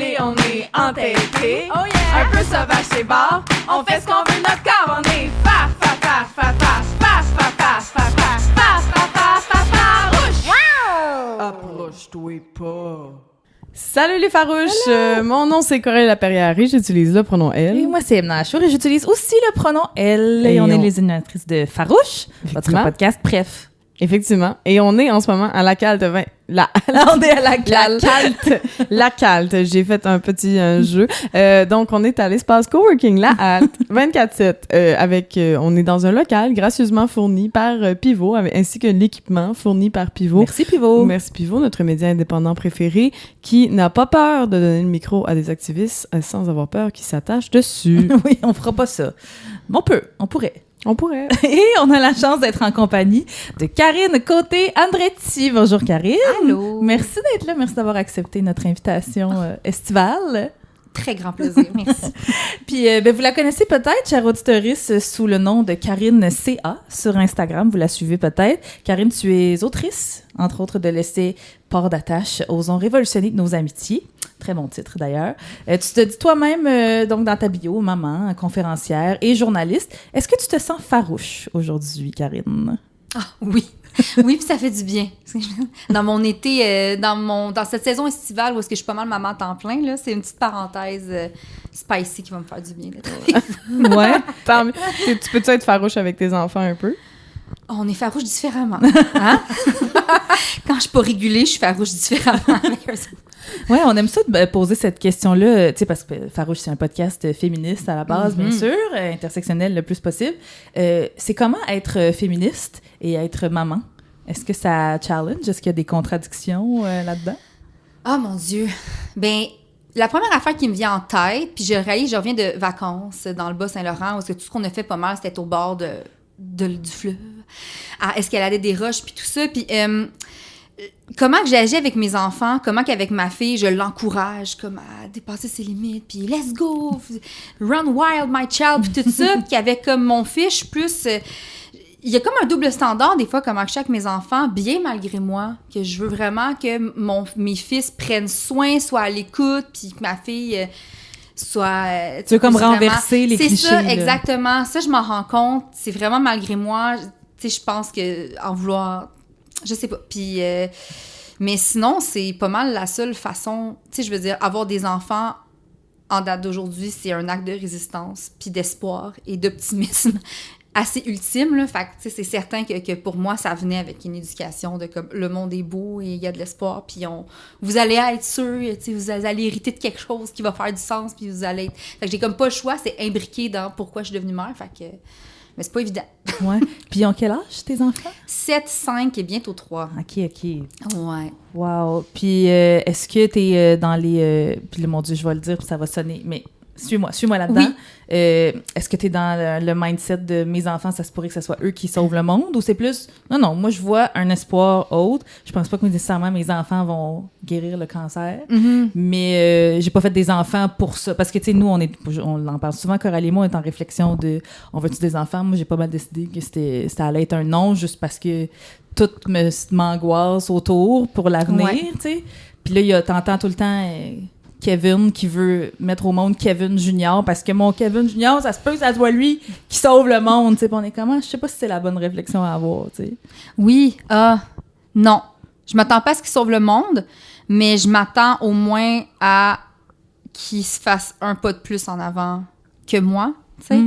gelé, on est entêté. Oh yeah! Un peu sauvage, c'est bon. On fait ce qu'on veut, notre corps, on est faf, faf, faf, faf, faf, faf, faf, faf, faf, faf, faf, faf, faf, farouche. Approche-toi pas. Salut les farouches! Mon nom c'est Coralie Laperrière et j'utilise le pronom elle. Et moi, c'est Emna Achour et j'utilise aussi le pronom elle. Et on est les animatrices de Farouche, votre podcast. Bref. Effectivement. Et on est en ce moment à la Calte 20... On est à la Calte. La Calte. J'ai fait un petit jeu. Donc, on est à l'espace coworking, la Halte, 24/7. On est dans un local gracieusement fourni par Pivot, ainsi que l'équipement fourni par Pivot. Merci Pivot. Merci Pivot, notre média indépendant préféré, qui n'a pas peur de donner le micro à des activistes sans avoir peur qu'ils s'attachent dessus. Oui, on fera pas ça. Mais on pourrait. On pourrait. Et on a la chance d'être en compagnie de Karine Côté-Andretti. Bonjour Karine. Allô. Merci d'être là. Merci d'avoir accepté notre invitation estivale. Très grand plaisir, merci. Puis vous la connaissez peut-être, chère auditorice, sous le nom de Karine CA sur Instagram. Vous la suivez peut-être. Karine, tu es autrice, entre autres de l'essai Port d'attache, osons révolutionner nos amitiés. Très bon titre d'ailleurs. Tu te dis toi-même, donc dans ta bio, maman, conférencière et journaliste. Est-ce que tu te sens farouche aujourd'hui, Karine? Ah oui. Oui, puis ça fait du bien. Dans mon été, dans cette saison estivale où est-ce que je suis pas mal maman à temps plein, là, c'est une petite parenthèse spicy qui va me faire du bien. Ouais. Tu peux-tu être farouche avec tes enfants un peu? On est farouche différemment. Hein? Quand je suis pas régulée, je suis farouche différemment avec eux. Ouais, on aime ça de poser cette question-là, tu sais, parce que Farouche, c'est un podcast féministe à la base, bien sûr, intersectionnel le plus possible. C'est comment être féministe et être maman? Est-ce que ça challenge? Est-ce qu'il y a des contradictions là-dedans? Ah, mon Dieu! Ben, la première affaire qui me vient en tête, puis je réalise, je reviens de vacances dans le Bas-Saint-Laurent, où tout ce qu'on a fait pas mal, c'était au bord du fleuve, à escalader des roches, puis tout ça, puis... comment que j'agis avec mes enfants, comment qu'avec ma fille, je l'encourage comme à dépasser ses limites, puis let's go, run wild my child, puis tout ça, puis qu'avec comme mon fils, je suis plus... il y a comme un double standard des fois, comment que je suis avec mes enfants, bien malgré moi, que je veux vraiment que mes fils prennent soin, soient à l'écoute, puis que ma fille... soit... tu veux comme renverser les clichés. C'est ça, là. exactement. Ça, je m'en rends compte. C'est vraiment malgré moi. Tu sais, je pense que en vouloir... Je sais pas. Puis... mais sinon, c'est pas mal la seule façon... Tu sais, je veux dire, avoir des enfants en date d'aujourd'hui, c'est un acte de résistance, puis d'espoir et d'optimisme assez ultime, là. Fait que, tu sais, c'est certain que pour moi, ça venait avec une éducation de comme le monde est beau et il y a de l'espoir, puis vous allez être sûr, tu sais, vous allez hériter de quelque chose qui va faire du sens, puis vous allez être... Fait que j'ai comme pas le choix, c'est imbriqué dans pourquoi je suis devenue mère, fait que... Mais c'est pas évident. Ouais. Puis ils ont quel âge, tes enfants? 7, 5 et bientôt 3. OK. Ouais. Wow. Puis est-ce que t'es dans les... puis mon Dieu, je vais le dire, puis ça va sonner, mais... Suis-moi là-dedans. Oui. Est-ce que tu es dans le mindset de mes enfants, ça se pourrait que ce soit eux qui sauvent le monde, ou c'est plus... Non, moi, je vois un espoir autre. Je pense pas que nécessairement mes enfants vont guérir le cancer, mais j'ai pas fait des enfants pour ça. Parce que, tu sais, nous, on en parle souvent, Coralie et moi, on est en réflexion de « on veut-tu des enfants? » Moi, j'ai pas mal décidé que ça allait être un non, juste parce que tout m'angoisse autour pour l'avenir, tu sais. Puis là, t'entends tout le temps... Kevin qui veut mettre au monde Kevin Junior parce que mon Kevin Junior, ça se peut que ça soit lui qui sauve le monde, tu sais. On est comment? Je sais pas si c'est la bonne réflexion à avoir, tu sais. Oui, non. Je m'attends pas à ce qu'il sauve le monde, mais je m'attends au moins à qu'il se fasse un pas de plus en avant que moi, tu sais.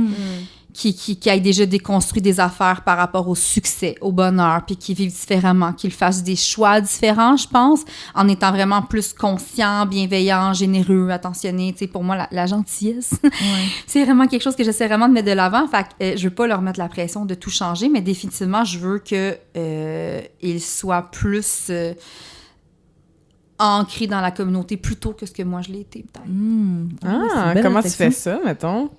Qui ait déjà déconstruit des affaires par rapport au succès, au bonheur, puis qui vive différemment, qu'il fasse des choix différents, je pense, en étant vraiment plus conscient, bienveillant, généreux, attentionné. Tu sais, pour moi, la gentillesse, c'est vraiment quelque chose que j'essaie vraiment de mettre de l'avant. Fait que je veux pas leur mettre la pression de tout changer, mais définitivement, je veux qu'ils soient plus... ancrés dans la communauté plutôt que ce que moi je l'ai été, peut-être. Comment tu fais ça, mettons?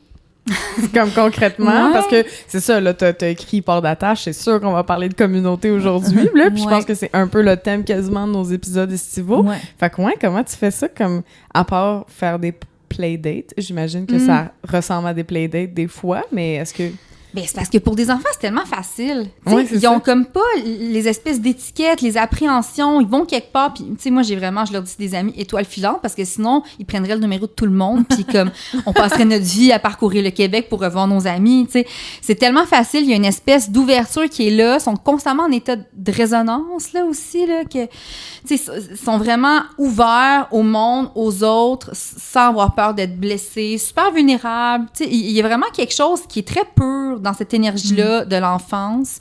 Comme concrètement, parce que c'est ça, là, t'as écrit Port d'attache, c'est sûr qu'on va parler de communauté aujourd'hui, là, puis je pense que c'est un peu le thème quasiment de nos épisodes estivaux. Fait que comment tu fais ça, comme, à part faire des playdates? J'imagine que ça ressemble à des playdates des fois, mais est-ce que... Ben, c'est parce que pour des enfants, c'est tellement facile. Ouais, ils ont comme pas les espèces d'étiquettes, les appréhensions. Ils vont quelque part. Puis, moi, je leur dis des amis étoiles filantes parce que sinon, ils prendraient le numéro de tout le monde. Puis, comme, on passerait notre vie à parcourir le Québec pour revoir nos amis. T'sais. C'est tellement facile. Il y a une espèce d'ouverture qui est là. Ils sont constamment en état de résonance, là aussi, là, que, sont vraiment ouverts au monde, aux autres, sans avoir peur d'être blessés, super vulnérables. Il y a vraiment quelque chose qui est très pur dans cette énergie-là de l'enfance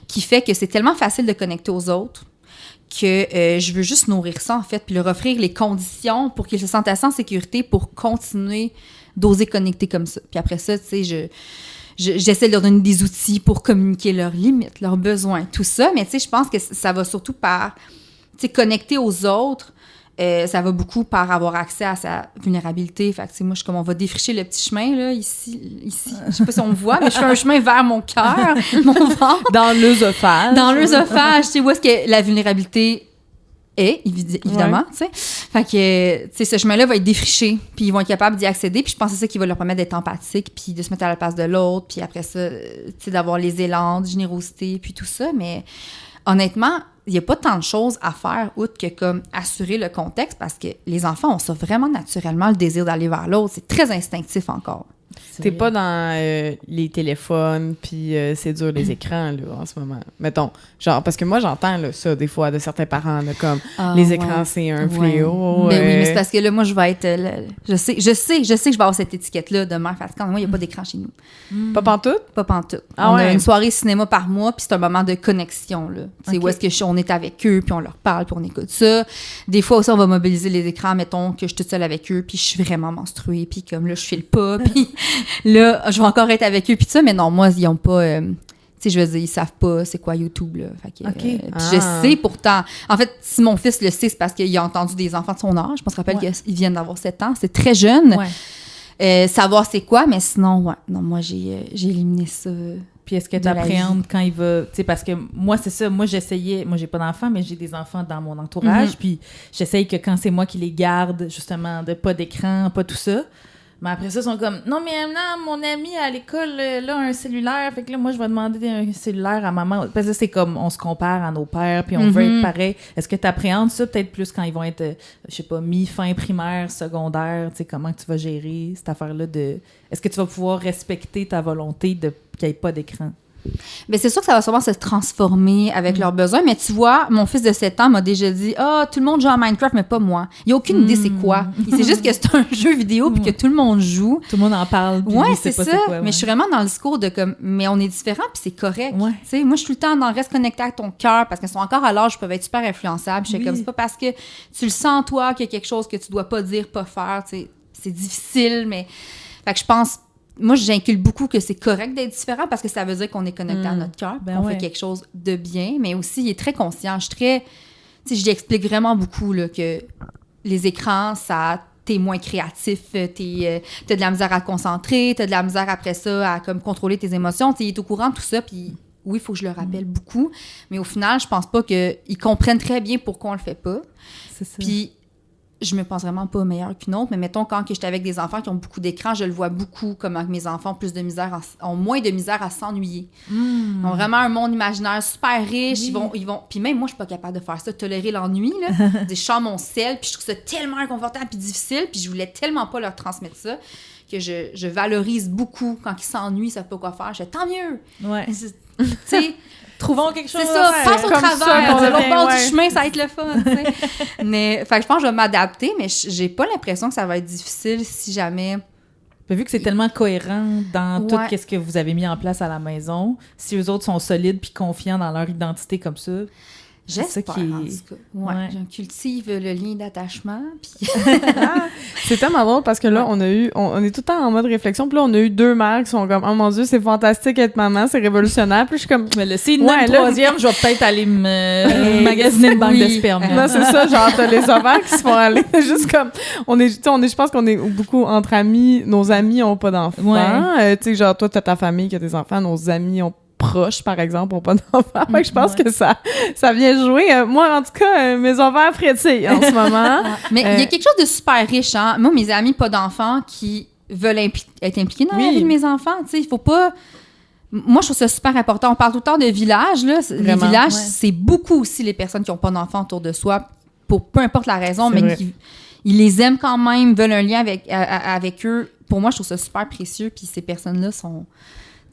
qui fait que c'est tellement facile de connecter aux autres que je veux juste nourrir ça, en fait, puis leur offrir les conditions pour qu'ils se sentent assez en sécurité pour continuer d'oser connecter comme ça. Puis après ça, tu sais, j'essaie de leur donner des outils pour communiquer leurs limites, leurs besoins, tout ça. Mais tu sais, je pense que ça va surtout par, tu sais, connecter aux autres. Ça va beaucoup par avoir accès à sa vulnérabilité. Fait que, moi, je suis comme, on va défricher le petit chemin, là, ici. Je sais pas si on me voit, mais je fais un chemin vers mon cœur, mon ventre. Dans l'œsophage. Dans l'œsophage, tu sais, où est-ce que la vulnérabilité est, évidemment, tu sais. Fait que, tu sais, ce chemin-là va être défriché, puis ils vont être capables d'y accéder, puis je pense que c'est ça qui va leur permettre d'être empathiques, puis de se mettre à la place de l'autre, puis après ça, tu sais, d'avoir les élans de générosité, puis tout ça, mais honnêtement, il n'y a pas tant de choses à faire outre que comme assurer le contexte parce que les enfants ont ça vraiment naturellement, le désir d'aller vers l'autre. C'est très instinctif encore. T'es pas dans les téléphones, puis c'est dur les écrans, là, en ce moment. Mettons, genre, parce que moi, j'entends là, ça, des fois, de certains parents, là, comme les écrans, c'est un fléau. Ben oui, mais c'est parce que là, moi, je vais être... je sais que je vais avoir cette étiquette-là de mère fatigante. Moi, il n'y a pas d'écran chez nous. Pas pantoute? Pas pantoute. Ah on ouais. a une soirée cinéma par mois, puis c'est un moment de connexion, là. Tu sais, où est-ce que on est avec eux, puis on leur parle, puis on écoute ça. Des fois aussi, on va mobiliser les écrans, mettons que je suis toute seule avec eux, puis je suis vraiment menstruée, puis comme là, je file pas, puis là, je vais encore être avec eux, puis ça, mais non, moi, ils ont pas... tu sais, je veux dire, ils savent pas c'est quoi YouTube, là. Fait que, puis je sais pourtant... En fait, si mon fils le sait, c'est parce qu'il a entendu des enfants de son âge. Je me rappelle qu'ils viennent d'avoir 7 ans. C'est très jeune. Savoir c'est quoi, mais sinon, non, moi, j'ai éliminé ça. Puis est-ce que tu appréhendes quand il va... Tu sais, parce que moi, c'est ça. Moi, j'essayais... Moi, j'ai pas d'enfants, mais j'ai des enfants dans mon entourage. Puis j'essaye que quand c'est moi qui les garde, justement, de pas d'écran, pas tout ça... Mais après ça, ils sont comme, non, mais non, mon ami à l'école, là, un cellulaire. Fait que là, moi, je vais demander un cellulaire à maman. Parce que c'est comme, on se compare à nos pères, puis on veut être pareil. Est-ce que tu appréhendes ça peut-être plus quand ils vont être, je sais pas, mi-fin primaire, secondaire? Tu sais, comment tu vas gérer cette affaire-là de... Est-ce que tu vas pouvoir respecter ta volonté de qu'il n'y ait pas d'écran? Bien, c'est sûr que ça va sûrement se transformer avec leurs besoins, mais tu vois, mon fils de 7 ans m'a déjà dit « Ah, tout le monde joue à Minecraft, mais pas moi. » Il n'a aucune idée c'est quoi. Il sait juste que c'est un jeu vidéo puis que tout le monde joue. Tout le monde en parle. Ouais, c'est ça. Quoi, mais je suis vraiment dans le discours de comme « Mais on est différents puis c'est correct. Ouais. » Tu sais, moi, je suis tout le temps dans « Reste connecté à ton cœur » parce qu'ils sont encore à l'âge, ils peuvent être super influençables. Je suis comme « C'est pas parce que tu le sens toi qu'il y a quelque chose que tu dois pas dire, pas faire. » Tu sais, c'est difficile, mais... Fait que je pense... Moi, j'inculque beaucoup que c'est correct d'être différent parce que ça veut dire qu'on est connecté à notre cœur, qu'on fait quelque chose de bien, mais aussi, il est très conscient. Je lui explique vraiment beaucoup là, que les écrans, t'es moins créatif, t'as de la misère à te concentrer, t'as de la misère après ça à comme, contrôler tes émotions. T'sais, il est au courant de tout ça, puis oui, il faut que je le rappelle beaucoup, mais au final, je pense pas qu'ils comprennent très bien pourquoi on le fait pas. C'est ça. Puis, je me pense vraiment pas meilleure qu'une autre, mais mettons, quand j'étais avec des enfants qui ont beaucoup d'écran, je le vois beaucoup, comment mes enfants ont moins de misère à s'ennuyer. Ils ont vraiment un monde imaginaire super riche. Ils vont puis même moi, je suis pas capable de faire ça, tolérer l'ennui, là. Je sors mon sel, puis je trouve ça tellement inconfortable puis difficile, puis je voulais tellement pas leur transmettre ça que je valorise beaucoup quand ils s'ennuient, ils savent pas quoi faire. Je fais tant mieux. Ouais. Tu sais... Trouvons quelque chose. C'est ça, passe au travers. De l'autre bord du ouais. chemin, ça va être le fun. Mais, fait que je pense que je vais m'adapter, mais j'ai pas l'impression que ça va être difficile si jamais. Mais vu que c'est tellement cohérent dans tout ce que vous avez mis en place à la maison, si eux autres sont solides puis confiants dans leur identité comme ça. J'espère, en tout cas. Ouais. Je cultive le lien d'attachement. Puis... C'est tellement drôle parce que là, on est tout le temps en mode réflexion. Puis là, on a eu 2 mères qui sont comme « Oh mon Dieu, c'est fantastique être maman, c'est révolutionnaire. » Puis je suis comme... Mais là, c'est une troisième, je vais peut-être aller me magasiner une banque de sperme. Non, c'est ça, genre, t'as les ovaires qui se font aller. Juste comme... Je pense qu'on est beaucoup entre amis. Nos amis ont pas d'enfants. Tu sais, genre, toi, t'as ta famille qui a des enfants. Nos amis ont proches, par exemple, n'ont pas d'enfants. Fait que je pense que ça vient jouer. Moi, en tout cas, mes ovaires frétillent en ce moment. Mais il y a quelque chose de super riche, hein. Moi, mes amis pas d'enfants qui veulent être impliqués dans la vie de mes enfants, tu sais, il faut pas... Moi, je trouve ça super important. On parle tout le temps de villages, là. Les Vraiment, villages, ouais. c'est beaucoup aussi les personnes qui n'ont pas d'enfants autour de soi, pour peu importe la raison, C'est mais vrai. ils les aiment quand même, veulent un lien avec eux. Pour moi, je trouve ça super précieux. Puis ces personnes-là sont...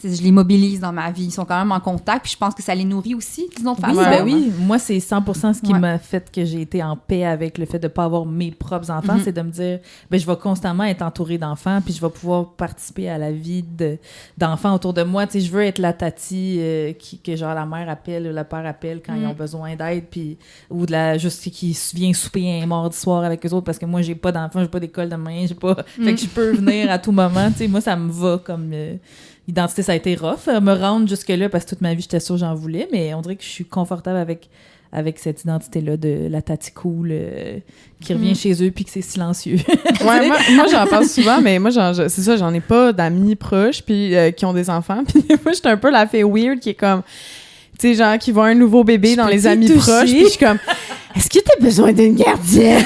je les mobilise dans ma vie. Ils sont quand même en contact. Puis je pense que ça les nourrit aussi d'une autre Oui, façon. ben oui. Moi, c'est 100% ce qui Ouais. m'a fait que j'ai été en paix avec le fait de ne pas avoir mes propres enfants. C'est de me dire, ben, je vais constamment être entourée d'enfants, puis je vais pouvoir participer à la vie d'enfants autour de moi. Tu sais, je veux être la tati que genre la mère appelle ou le père appelle quand ils ont besoin d'aide, puis ou de la juste qui vient souper un mardi soir avec eux autres parce que moi, j'ai pas d'enfants, j'ai pas d'école demain, j'ai pas... Fait que je peux venir à tout moment. Tu sais, moi, ça me va comme... Identité, ça a été rough. Me rendre jusque-là, parce que toute ma vie, j'étais sûre que j'en voulais, mais on dirait que je suis confortable avec cette identité-là de la tati cool qui revient chez eux puis que c'est silencieux. Ouais, moi j'en parle souvent, mais moi, c'est ça, j'en ai pas d'amis proches puis qui ont des enfants. Puis des fois, j'étais un peu la fille weird qui est comme... Tu sais, genre, qui voit un nouveau bébé dans les amis proches, puis je suis comme... Est-ce que t'as besoin d'une gardienne?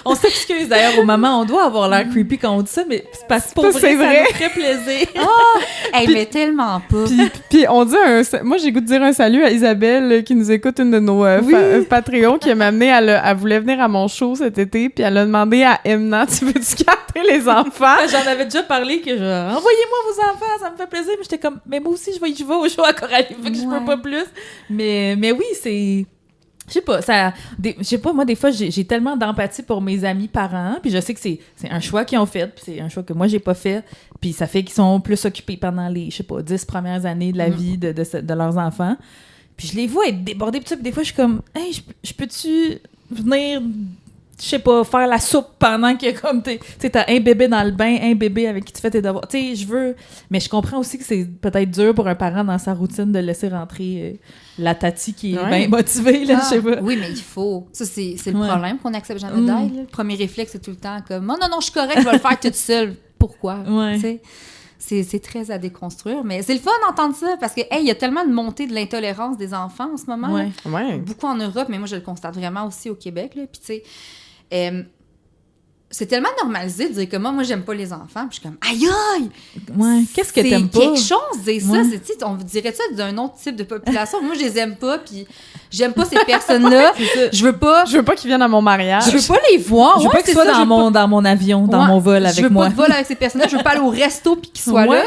On s'excuse d'ailleurs au moment, on doit avoir l'air creepy quand on dit ça, mais c'est parce que pour C'est vrai, vrai. ça nous ferait plaisir. Hey, mais tellement pas. Puis on dit moi j'ai goût de dire un salut à Isabelle qui nous écoute, une de nos Patreons, qui m'a amené, elle voulait venir à mon show cet été, puis elle a demandé à Emna, tu veux-tu garder les enfants? J'en avais déjà parlé que genre, envoyez-moi vos enfants, ça me fait plaisir, mais j'étais comme, mais moi aussi je vais au show à Coralie, fait que je peux pas plus. Mais oui, c'est... Je sais pas, je sais pas, moi, des fois, j'ai tellement d'empathie pour mes amis parents, puis je sais que c'est un choix qu'ils ont fait, puis c'est un choix que moi, j'ai pas fait, puis ça fait qu'ils sont plus occupés pendant les, je sais pas, 10 premières années de la vie de leurs enfants. Puis je les vois être débordés, puis des fois, je suis comme, hey, je peux-tu venir, je sais pas, faire la soupe pendant que, comme, tu sais, t'as un bébé dans le bain, un bébé avec qui tu fais tes devoirs. Tu sais, je veux... Mais je comprends aussi que c'est peut-être dur pour un parent dans sa routine de laisser rentrer la tati qui est bien motivée, là, je sais pas. Oui, mais il faut. Ça, c'est le Ouais. problème qu'on n'accepte jamais d'aide. Le premier réflexe, c'est tout le temps comme, non, je suis correcte, je vais le faire toute seule. Pourquoi? Ouais. Tu sais? C'est très à déconstruire, mais c'est le fun d'entendre ça parce que, hey, il y a tellement de montée de l'intolérance des enfants en ce moment. Ouais. Ouais. Beaucoup en Europe, mais moi, je le constate vraiment aussi au Québec. Là. Puis, tu sais, c'est tellement normalisé de dire que moi, j'aime pas les enfants. Puis, je suis comme, aïe, aïe! Ouais. Qu'est-ce que t'aimes pas? C'est quelque chose, dire ça. Ouais. Tu sais, on dirait ça d'un autre type de population. Moi, je les aime pas, puis j'aime pas ces personnes-là. Je veux pas qu'ils viennent à mon mariage. je veux pas les voir. Je veux Ouais, pas qu'ils c'est soient ça, je veux dans mon avion, dans Ouais, mon vol avec je veux moi. pas de vol avec ces personnes-là. Je veux pas aller au resto puis qu'ils soient Ouais. là.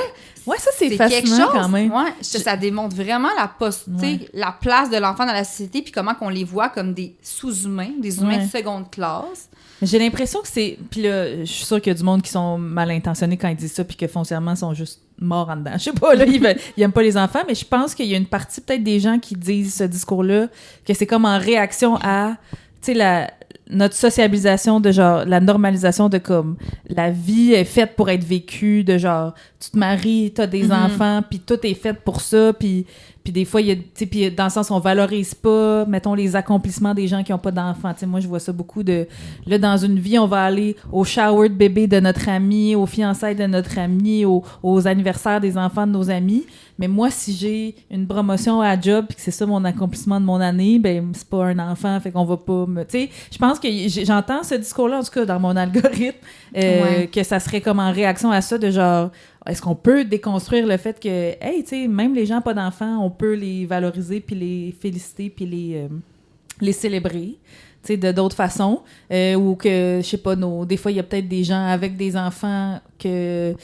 Ouais, ça, c'est quelque fascinant chose. quand même. Ouais, ça démontre vraiment la place de l'enfant dans la société puis comment qu'on les voit comme des sous-humains, des humains Ouais. de seconde classe. J'ai l'impression que c'est... Puis là, je suis sûre qu'il y a du monde qui sont mal intentionnés quand ils disent ça puis que foncièrement, sont juste morts en dedans. Je sais pas, là, ils aiment pas les enfants, mais je pense qu'il y a une partie peut-être des gens qui disent ce discours-là, que c'est comme en réaction à, tu sais, notre sociabilisation de genre, la normalisation de comme, la vie est faite pour être vécue, de genre, tu te maries, t'as des enfants, puis tout est fait pour ça, puis des fois, il y a, tu sais, puis dans le sens, on valorise pas, mettons, les accomplissements des gens qui ont pas d'enfants. Tu sais, moi, je vois ça beaucoup de, là, dans une vie, on va aller au shower de bébé de notre ami, aux fiançailles de notre ami, aux anniversaires des enfants de nos amis. Mais moi, si j'ai une promotion à job puis que c'est ça mon accomplissement de mon année, ben c'est pas un enfant, fait qu'on va pas me... Tu sais, je pense que j'entends ce discours-là, en tout cas, dans mon algorithme, que ça serait comme en réaction à ça, de genre... Est-ce qu'on peut déconstruire le fait que, hey, tu sais, même les gens pas d'enfants, on peut les valoriser puis les féliciter puis les célébrer, tu sais, de d'autres façons, ou que, je sais pas, des fois, il y a peut-être des gens avec des enfants que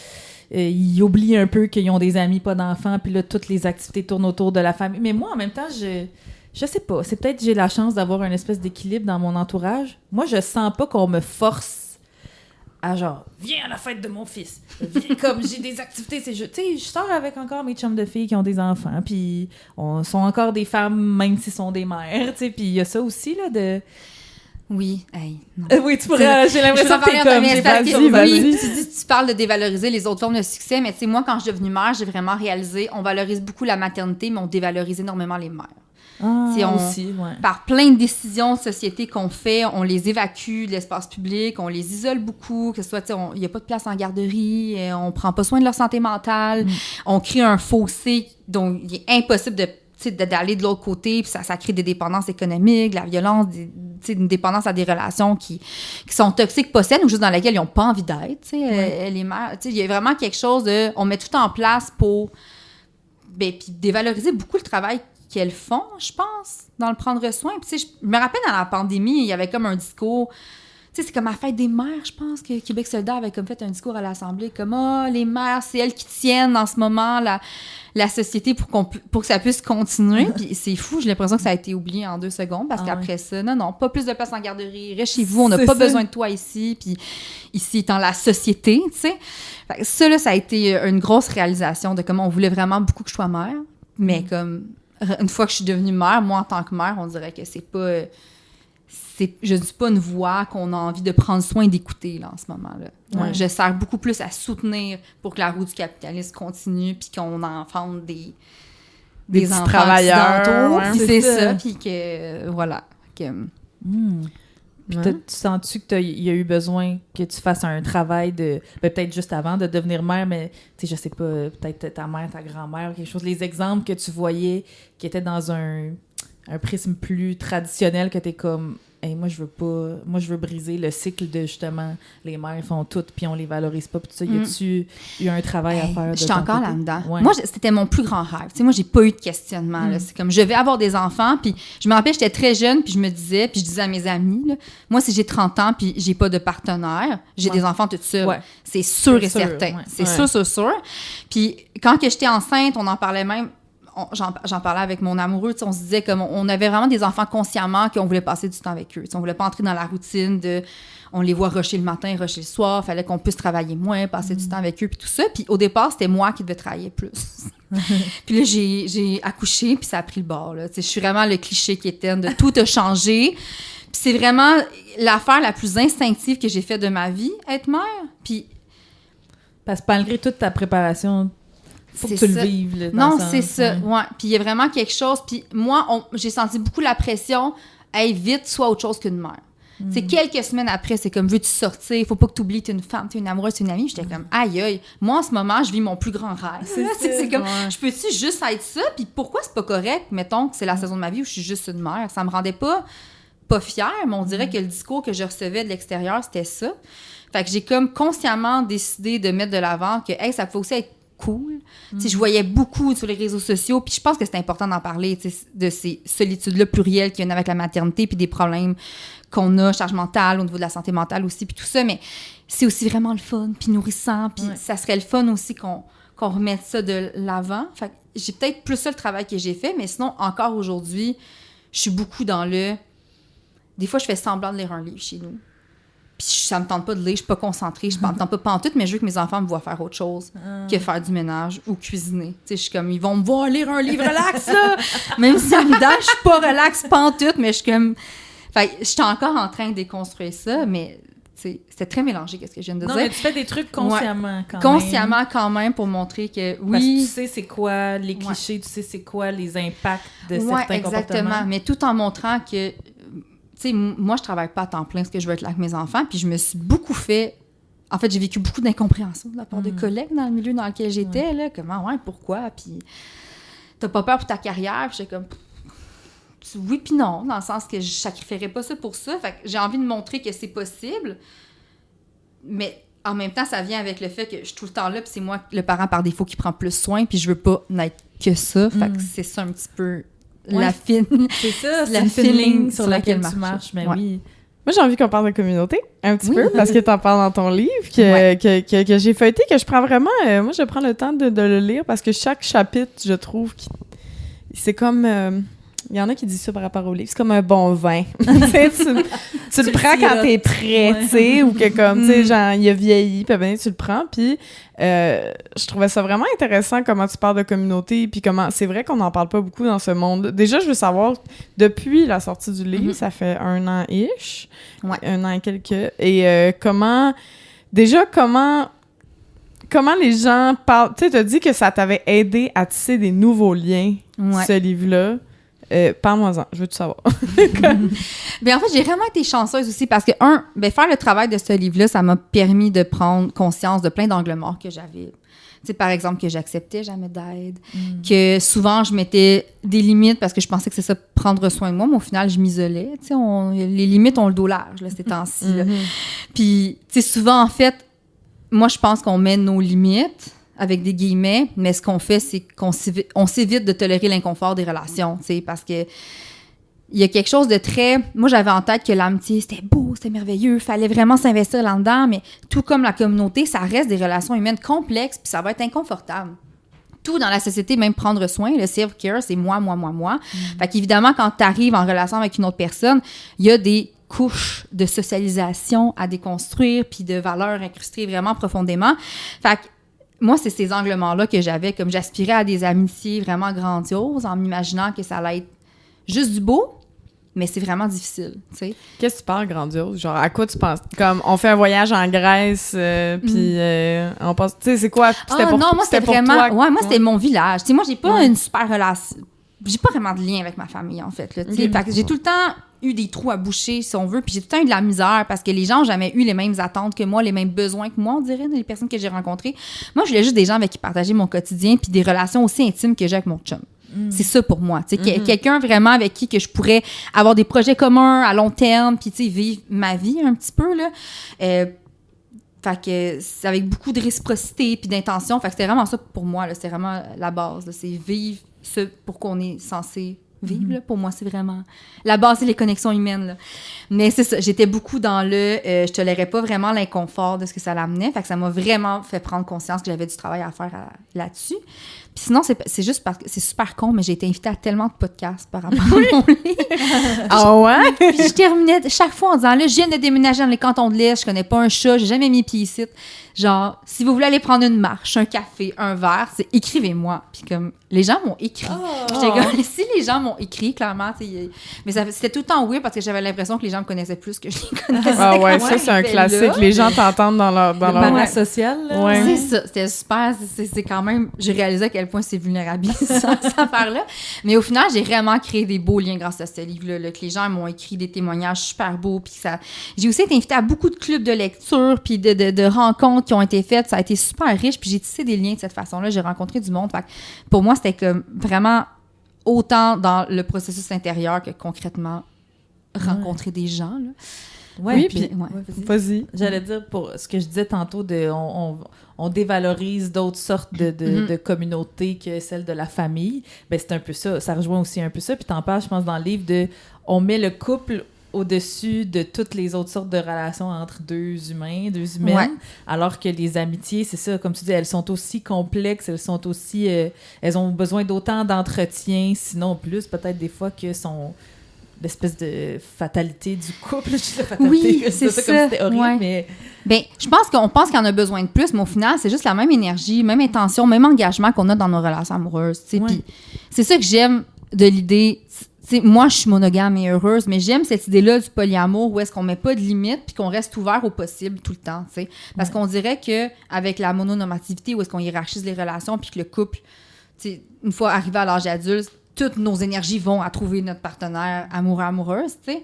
ils oublient un peu qu'ils ont des amis pas d'enfants, puis là, toutes les activités tournent autour de la famille. Mais moi, en même temps, je sais pas, c'est peut-être que j'ai la chance d'avoir une espèce d'équilibre dans mon entourage. Moi, je sens pas qu'on me force à genre, viens à la fête de mon fils. Viens, comme j'ai des activités, tu sais, je sors avec encore mes chums de filles qui ont des enfants, puis sont encore des femmes, même s'ils sont des mères, tu sais, puis il y a ça aussi, là, de... Oui, hey, non. Oui, tu pourrais, j'ai l'impression que t'es comme... vas-y. Tu parles de dévaloriser les autres formes de succès, mais tu sais, moi, quand je suis devenue mère, j'ai vraiment réalisé, on valorise beaucoup la maternité, mais on dévalorise énormément les mères. Ah, Si on- aussi, ouais. Par plein de décisions de société qu'on fait, on les évacue de l'espace public, on les isole beaucoup, que ce soit, tu sais, il n'y a pas de place en garderie, on prend pas soin de leur santé mentale, on crée un fossé dont il est impossible de d'aller de l'autre côté, puis ça crée des dépendances économiques, de la violence, une dépendance à des relations qui sont toxiques, pas saines, ou juste dans lesquelles ils n'ont pas envie d'être. Les mères, il y a vraiment quelque chose de... On met tout en place pour puis dévaloriser beaucoup le travail qu'elles font, je pense, dans le prendre soin. Puis, je me rappelle, dans la pandémie, il y avait comme un discours... c'est comme à la fête des mères, je pense, que Québec solidaire avait comme fait un discours à l'Assemblée, comme « les mères, c'est elles qui tiennent en ce moment la société pour que ça puisse continuer. » Puis c'est fou, j'ai l'impression que ça a été oublié en 2 secondes, parce qu'après ça, non, pas plus de place en garderie, reste chez vous, on n'a pas besoin de toi ici, puis ici étant la société, tu sais. Ça, là, ça a été une grosse réalisation de comment on voulait vraiment beaucoup que je sois mère, mais comme, une fois que je suis devenue mère, moi, en tant que mère, on dirait que c'est pas... je ne suis pas une voix qu'on a envie de prendre soin d'écouter là, en ce moment-là. Ouais. Je sers beaucoup plus à soutenir pour que la roue du capitalisme continue puis qu'on enfante des enfants travailleurs. Ouais, c'est ça. Puis que, voilà. Puis tu sens-tu qu'il y a eu besoin que tu fasses un travail de... peut-être juste avant de devenir mère, mais tu sais, je sais pas, peut-être ta mère, ta grand-mère, quelque chose. Les exemples que tu voyais qui étaient dans un prisme plus traditionnel que t'es comme... Hey, moi, je veux briser le cycle de, justement, les mères font tout, puis on les valorise pas, puis tout ça. Y a-tu eu un travail à faire de j'étais ton encore côté? là-dedans. Ouais. Moi, c'était mon plus grand rêve. T'sais, moi, j'ai pas eu de questionnement. Là. C'est comme, je vais avoir des enfants, puis je me rappelle, j'étais très jeune, puis je disais à mes amis, là, moi, si j'ai 30 ans, puis j'ai pas de partenaire, j'ai des enfants toute seule. Ouais. C'est sûr et certain. Ouais. C'est sûr. Puis quand que j'étais enceinte, on en parlait même, j'en parlais avec mon amoureux, on se disait comme on avait vraiment des enfants consciemment qu'on voulait passer du temps avec eux. On voulait pas entrer dans la routine de on les voit rusher le matin, rusher le soir, fallait qu'on puisse travailler moins, passer du temps avec eux, puis tout ça. Puis au départ, c'était moi qui devais travailler plus. Puis là, j'ai accouché, puis ça a pris le bord. Je suis vraiment le cliché qui était de tout a changé. Puis c'est vraiment l'affaire la plus instinctive que j'ai faite de ma vie, être mère. Puis parce que malgré toute ta préparation... Faut que tu le vives. Là, non, c'est ça. Ouais. Puis il y a vraiment quelque chose. Puis moi, j'ai senti beaucoup la pression. Hey, vite, sois autre chose qu'une mère. C'est quelques semaines après, c'est comme, veux-tu sortir? Il faut pas que tu oublies, t'es une femme, t'es une amoureuse, t'es une amie. J'étais comme, aïe, aïe. Moi, en ce moment, je vis mon plus grand rêve. C'est comme, je peux-tu juste être ça? Puis pourquoi c'est pas correct? Mettons que c'est la saison de ma vie où je suis juste une mère. Ça me rendait pas fière, mais on dirait que le discours que je recevais de l'extérieur, c'était ça. Fait que j'ai comme consciemment décidé de mettre de l'avant que, hey, ça peut aussi être cool. Je voyais beaucoup sur les réseaux sociaux, puis je pense que c'est important d'en parler, de ces solitudes-là plurielles qui viennent avec la maternité, puis des problèmes qu'on a, charge mentale, au niveau de la santé mentale aussi, puis tout ça, mais c'est aussi vraiment le fun, puis nourrissant, puis ça serait le fun aussi qu'on remette ça de l'avant. Fait que j'ai peut-être plus ça le travail que j'ai fait, mais sinon, encore aujourd'hui, je suis beaucoup dans le... Des fois, je fais semblant de lire un livre chez nous. Puis ça me tente pas de lire, je suis pas concentrée, je me tente pas pantoute, mais je veux que mes enfants me voient faire autre chose que faire du ménage ou cuisiner. Tu sais, je suis comme, ils vont me voir lire un livre relax, là! Même si en dedans, je suis pas relax pantoute, mais je suis comme... Fait que je suis encore en train de déconstruire ça, mais c'était très mélangé, qu'est-ce que je viens de dire. Mais tu fais des trucs consciemment quand même. Consciemment quand même, pour montrer que oui... Parce que tu sais c'est quoi les clichés, tu sais c'est quoi les impacts de certains comportements. Mais tout en montrant que... Tu sais, moi, je travaille pas à temps plein parce que je veux être là avec mes enfants, puis je me suis beaucoup fait... En fait, j'ai vécu beaucoup d'incompréhension de la part de collègues dans le milieu dans lequel j'étais, là. Comment, pourquoi? Puis t'as pas peur pour ta carrière? Puis j'étais comme... Oui puis non, dans le sens que je sacrifierais pas ça pour ça. Fait que j'ai envie de montrer que c'est possible, mais en même temps, ça vient avec le fait que je suis tout le temps là, puis c'est moi, le parent par défaut, qui prend plus soin, puis je veux pas n'être que ça. Fait que c'est ça un petit peu... La fine... C'est ça, c'est la fine ligne sur laquelle tu marches, mais oui. Moi, j'ai envie qu'on parle de communauté, un petit peu, parce que t'en parles dans ton livre, que j'ai feuilleté, que je prends vraiment... moi, je prends le temps de le lire, parce que chaque chapitre, je trouve, c'est comme... Il y en a qui disent ça par rapport au livre. C'est comme un bon vin. tu le prends quand t'es prêt, tu sais, ou que comme, tu sais, genre, il a vieilli, puis ben, tu le prends. Puis je trouvais ça vraiment intéressant comment tu parles de communauté, puis comment... C'est vrai qu'on n'en parle pas beaucoup dans ce monde. Déjà, je veux savoir, depuis la sortie du livre, ça fait 1 an-ish, 1 an et quelques, et comment les gens parlent... Tu sais, t'as dit que ça t'avait aidé à tisser des nouveaux liens, ce livre-là. Parle-moi-en, je veux tout savoir. Bien, en fait, j'ai vraiment été chanceuse aussi parce que, faire le travail de ce livre-là, ça m'a permis de prendre conscience de plein d'angles morts que j'avais. sais, par exemple, que j'acceptais jamais d'aide, que souvent, je mettais des limites parce que je pensais que c'est ça, prendre soin de moi, mais au final, je m'isolais. Tu sais, les limites ont le dos large, là, ces temps-ci. Là. Puis, tu sais, souvent, en fait, moi, je pense qu'on met nos limites avec des guillemets, mais ce qu'on fait, c'est qu'on s'évite de tolérer l'inconfort des relations, tu sais, parce que il y a quelque chose de très... Moi, j'avais en tête que l'amitié, c'était beau, c'était merveilleux, fallait vraiment s'investir là-dedans, mais tout comme la communauté, ça reste des relations humaines complexes, puis ça va être inconfortable. Tout dans la société, même prendre soin, le self-care, c'est moi. Fait qu'évidemment, quand tu arrives en relation avec une autre personne, il y a des couches de socialisation à déconstruire, puis de valeurs incrustées vraiment profondément. Fait que moi, c'est ces anglements-là que j'avais, comme j'aspirais à des amitiés vraiment grandioses, en m'imaginant que ça allait être juste du beau, mais c'est vraiment difficile, tu sais. Qu'est-ce que tu parles grandiose? Genre, à quoi tu penses? Comme, on fait un voyage en Grèce, puis on pense... Tu sais, c'est quoi? Non, moi, c'était vraiment... Toi, moi, c'était mon village. Tu sais, moi, j'ai pas une super relation... J'ai pas vraiment de lien avec ma famille, en fait, là, tu sais. Fait que j'ai tout le temps eu des trous à boucher, si on veut, puis j'ai tout le temps eu de la misère parce que les gens n'ont jamais eu les mêmes attentes que moi, les mêmes besoins que moi, on dirait, les personnes que j'ai rencontrées. Moi, je voulais juste des gens avec qui partager mon quotidien puis des relations aussi intimes que j'ai avec mon chum. C'est ça pour moi, tu sais, quelqu'un vraiment avec qui que je pourrais avoir des projets communs à long terme, puis tu sais, vivre ma vie un petit peu, là. Fait que c'est avec beaucoup de réciprocité puis d'intention. Fait que c'était vraiment ça pour moi, là. C'est vraiment la base, là. C'est vivre ce pour qu'on est censé vivre, là. Pour moi, c'est vraiment... La base, c'est les connexions humaines, là. Mais c'est ça, j'étais beaucoup dans le... je tolérais pas vraiment l'inconfort de ce que ça l'amenait. Fait que ça m'a vraiment fait prendre conscience que j'avais du travail à faire là-dessus. Puis sinon, c'est juste parce que c'est super con, mais j'ai été invitée à tellement de podcasts par rapport à mon livre. Ah ouais? Puis je terminais chaque fois en disant, là, je viens de déménager dans les cantons de l'Est, je connais pas un chat, j'ai jamais mis pied ici. Genre, si vous voulez aller prendre une marche, un café, un verre, c'est écrivez-moi. Puis comme, les gens m'ont écrit. J'étais comme, si les gens m'ont écrit, clairement, mais c'était tout le temps weird parce que j'avais l'impression que les gens me connaissaient plus que je les connaissais. Ah ouais, ça, c'est un classique. Là. Les gens t'entendent dans leur... Le parasocial, là. Ouais. C'est ça, c'était super. C'est quand même... J'ai réalisé à quel point c'est vulnérabilisant, cette affaire-là. Mais au final, j'ai vraiment créé des beaux liens grâce à ce livre-là, que les gens m'ont écrit des témoignages super beaux. Puis ça... J'ai aussi été invitée à beaucoup de clubs de lecture puis de rencontres qui ont été faites. Ça a été super riche. Puis j'ai tissé des liens de cette façon-là. J'ai rencontré du monde. Fait que pour moi, c'était comme vraiment autant dans le processus intérieur que concrètement rencontrer des gens, là. Ouais, oui, puis vas-y. J'allais dire, pour ce que je disais tantôt, on dévalorise d'autres sortes de communautés que celle de la famille. Ben, c'est un peu ça. Ça rejoint aussi un peu ça. Puis t'en parles, je pense, dans le livre on met le couple au-dessus de toutes les autres sortes de relations entre deux humaines, alors que les amitiés, c'est ça, comme tu dis, elles sont aussi complexes, elles sont aussi... elles ont besoin d'autant d'entretien, sinon plus, peut-être des fois, que sont... l'espèce de fatalité du couple. Je sais fatalité, oui, c'est ça. Comme c'était horrible, mais... Ben, je pense qu'on pense qu'il y en a besoin de plus, mais au final, c'est juste la même énergie, même intention, même engagement qu'on a dans nos relations amoureuses, tu sais. Puis c'est ça que j'aime de l'idée... T'sais, moi, je suis monogame et heureuse, mais j'aime cette idée-là du polyamour où est-ce qu'on met pas de limites puis qu'on reste ouvert au possible tout le temps, tu sais. Parce qu'on dirait qu'avec la mononormativité, où est-ce qu'on hiérarchise les relations puis que le couple, tu sais, une fois arrivé à l'âge adulte, toutes nos énergies vont à trouver notre partenaire amoureux-amoureuse, tu sais.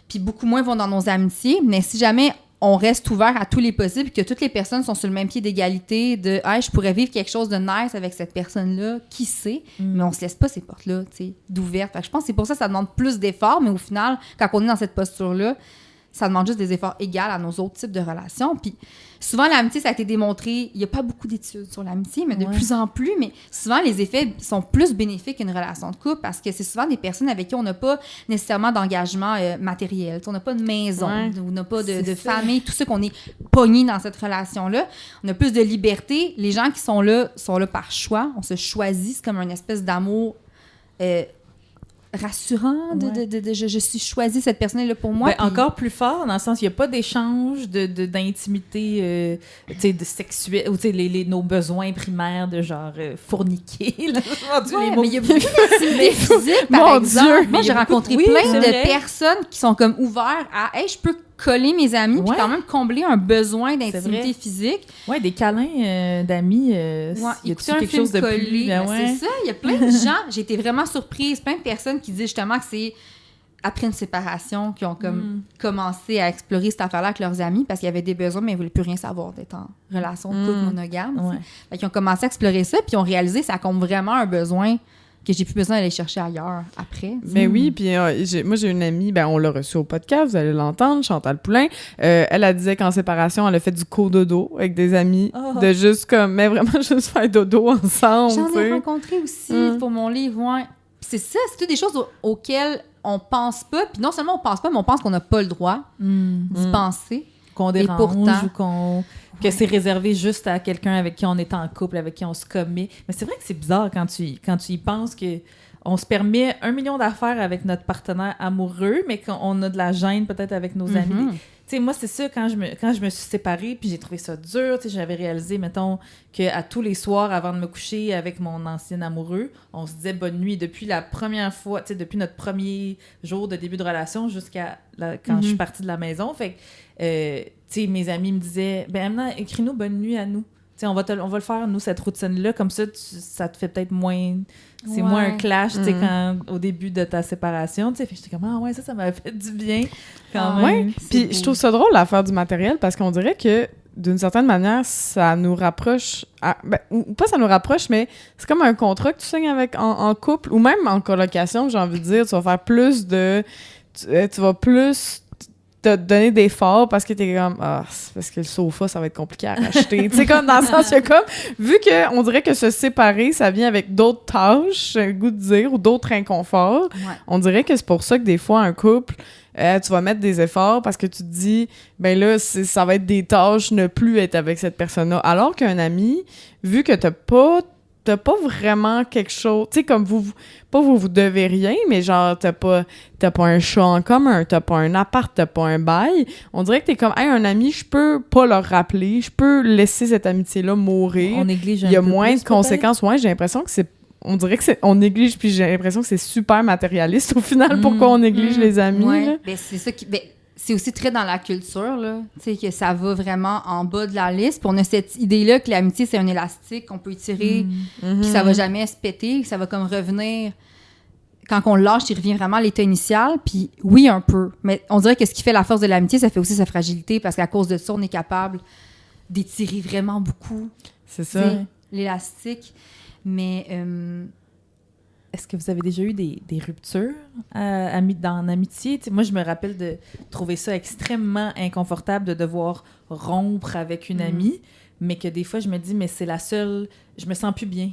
Puis beaucoup moins vont dans nos amitiés. Mais si jamais on reste ouvert à tous les possibles, que toutes les personnes sont sur le même pied d'égalité, de « Hey, je pourrais vivre quelque chose de nice avec cette personne-là, qui sait? » Mais on se laisse pas ces portes-là, tu sais, d'ouvertes. Fait que je pense que c'est pour ça que ça demande plus d'efforts, mais au final, quand on est dans cette posture-là, ça demande juste des efforts égaux à nos autres types de relations. Puis souvent, l'amitié, ça a été démontré. Il n'y a pas beaucoup d'études sur l'amitié, mais de plus en plus. Mais souvent, les effets sont plus bénéfiques qu'une relation de couple parce que c'est souvent des personnes avec qui on n'a pas nécessairement d'engagement matériel. On n'a pas de maison, on n'a pas de famille. Tout ça qu'on est pogné dans cette relation-là. On a plus de liberté. Les gens qui sont là par choix. On se choisit. C'est comme une espèce d'amour... rassurant je suis choisie, cette personne-là pour moi. Ben, puis... Encore plus fort, dans le sens, il n'y a pas d'échange d'intimité de sexuelle, ou nos besoins primaires de genre fourniquer. Là, mais il y a beaucoup d'intimité physique, par exemple. Moi, j'ai rencontré plein de personnes qui sont comme ouvertes à « Hey, je peux coller mes amis puis quand même combler un besoin d'intimité physique. » Ouais, des câlins d'amis. Il y a quelque chose de plus... C'est ça, il y a plein de gens. J'ai été vraiment surprise. Plein de personnes qui disent justement que c'est après une séparation, qui ont comme commencé à explorer cette affaire-là avec leurs amis parce qu'il y avait des besoins, mais ils ne voulaient plus rien savoir d'être en relation de couple monogame. Ouais. Fait qu'ils ont commencé à explorer ça, puis ils ont réalisé que ça compte vraiment un besoin que j'ai plus besoin d'aller chercher ailleurs après. Ben oui, puis moi j'ai une amie, on l'a reçue au podcast, vous allez l'entendre, Chantal Poulain. Elle disait qu'en séparation, elle a fait du co-dodo avec des amis, de juste comme, mais vraiment juste faire dodo ensemble. J'en ai t'sais. rencontré aussi pour mon livre, ouais. C'est ça, c'est toutes des choses auxquelles on pense pas, puis non seulement on pense pas, mais on pense qu'on n'a pas le droit d'y penser. Qu'on dérange pourtant- ou que c'est réservé juste à quelqu'un avec qui on est en couple, avec qui on se commet. Mais c'est vrai que c'est bizarre quand tu y penses que on se permet 1 million d'affaires avec notre partenaire amoureux, mais qu'on a de la gêne peut-être avec nos amis. Tu sais, moi, c'est ça, quand je me suis séparée, puis j'ai trouvé ça dur, tu sais, j'avais réalisé, mettons, qu'à tous les soirs, avant de me coucher avec mon ancien amoureux, on se disait bonne nuit depuis la première fois, tu sais, depuis notre premier jour de début de relation jusqu'à quand je suis partie de la maison. Fait que, tu sais, mes amis me disaient, Amina, écris-nous bonne nuit à nous. Tu sais, on va le faire, nous, cette routine-là, comme ça, ça te fait peut-être moins... C'est moins un clash, tu sais, au début de ta séparation, tu sais. Fait que j'étais comme, ça m'avait fait du bien, quand même. Ouais, puis je trouve ça drôle, l'affaire du matériel, parce qu'on dirait que, d'une certaine manière, ça nous rapproche... ou pas ça nous rapproche, mais c'est comme un contrat que tu signes avec en couple, ou même en colocation, j'ai envie de dire, tu vas faire plus de... Tu vas plus... te donner d'efforts parce que t'es comme c'est parce que le sofa ça va être compliqué à racheter, tu sais, comme dans le sens que comme vu que on dirait que se séparer ça vient avec d'autres tâches, j'ai le goût de dire, ou d'autres inconforts, on dirait que c'est pour ça que des fois un couple tu vas mettre des efforts parce que tu te dis là ça va être des tâches ne plus être avec cette personne-là, alors qu'un ami, vu que t'as pas vraiment quelque chose, tu sais, comme vous devez rien, mais genre t'as pas un chat en commun, t'as pas un appart, t'as pas un bail, on dirait que t'es comme, un ami, je peux pas leur rappeler, je peux laisser cette amitié-là mourir. On néglige un peu. Il y a moins plus, de conséquences. Ouais, j'ai l'impression que on dirait que on néglige, puis j'ai l'impression que c'est super matérialiste au final. Pourquoi on néglige les amis? Ouais. C'est ça qui... c'est aussi très dans la culture, là, tu sais, que ça va vraiment en bas de la liste. Puis on a cette idée-là que l'amitié, c'est un élastique qu'on peut étirer, puis ça va jamais se péter, que ça va comme revenir... Quand on le lâche, il revient vraiment à l'état initial. Puis oui, un peu. Mais on dirait que ce qui fait la force de l'amitié, ça fait aussi sa fragilité, parce qu'à cause de ça, on est capable d'étirer vraiment beaucoup. C'est ça. L'élastique. Mais... Est-ce que vous avez déjà eu des ruptures dans l'amitié? T'sais, moi, je me rappelle de trouver ça extrêmement inconfortable de devoir rompre avec une amie, mais que des fois, je me dis, mais c'est la seule... Je me sens plus bien,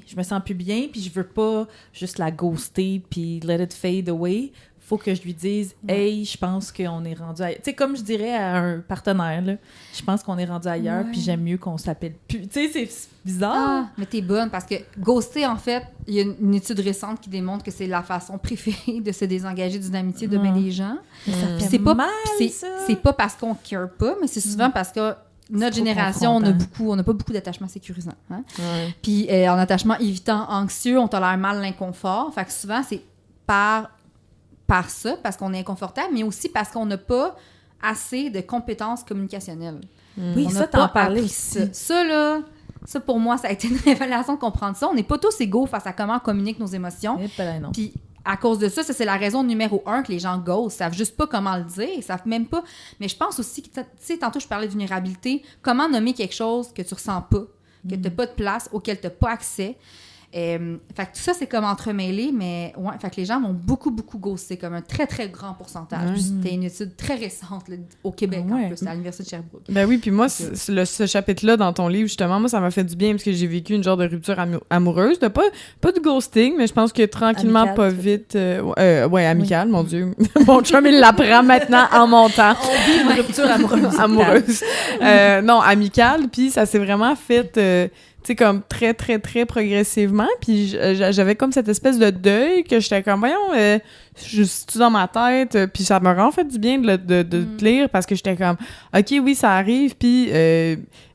puis je veux pas juste la ghoster, puis let it fade away. Faut que je lui dise, hey, je pense qu'on est rendu ailleurs. Tu sais, comme je dirais à un partenaire, là, je pense qu'on est rendu ailleurs, puis j'aime mieux qu'on s'appelle plus. Tu sais, c'est bizarre. Ah, mais t'es bonne, parce que ghoster, en fait, il y a une étude récente qui démontre que c'est la façon préférée de se désengager d'une amitié de bien des gens. Puis c'est pas mal, c'est pas parce qu'on care pas, mais c'est souvent parce que notre génération, on n'a pas beaucoup d'attachements sécurisants. Hein? Ouais. Puis en attachement évitant, anxieux, on tolère mal l'inconfort. Fait que souvent, c'est par ça, parce qu'on est inconfortable, mais aussi parce qu'on n'a pas assez de compétences communicationnelles. Oui, On ça, n'a t'en pas parlais appris ici. Ça, là, ça, pour moi, ça a été une révélation de comprendre ça. On n'est pas tous égaux face à comment on communique nos émotions. Non. Puis à cause de ça, c'est la raison numéro 1 que les gens ghostent. Ils savent juste pas comment le dire. Ils savent même pas. Mais je pense aussi que, tu sais, tantôt, je parlais de vulnérabilité. Comment nommer quelque chose que tu ressens pas, que tu n'as pas de place, auquel tu n'as pas accès. Fait que tout ça, c'est comme entremêlé, mais ouais, fait que les gens vont beaucoup ghoster, comme un très, très grand pourcentage. Puis c'était une étude très récente là, au Québec, en plus, à l'Université de Sherbrooke. Ben oui, puis moi, ce chapitre-là dans ton livre, justement, moi, ça m'a fait du bien parce que j'ai vécu une genre de rupture amoureuse. Pas de ghosting, mais je pense que tranquillement, Amical, pas vite... amical, mon Dieu. Mon chum, il l'apprend maintenant en montant. On vit une rupture amoureuse. Amoureuse. Non, amicale, puis ça s'est vraiment fait... tu sais, comme très, très, très progressivement. Puis j'avais comme cette espèce de deuil que j'étais comme, voyons, je suis dans ma tête. Puis ça m'a vraiment fait du bien de te lire parce que j'étais comme, OK, oui, ça arrive. Puis,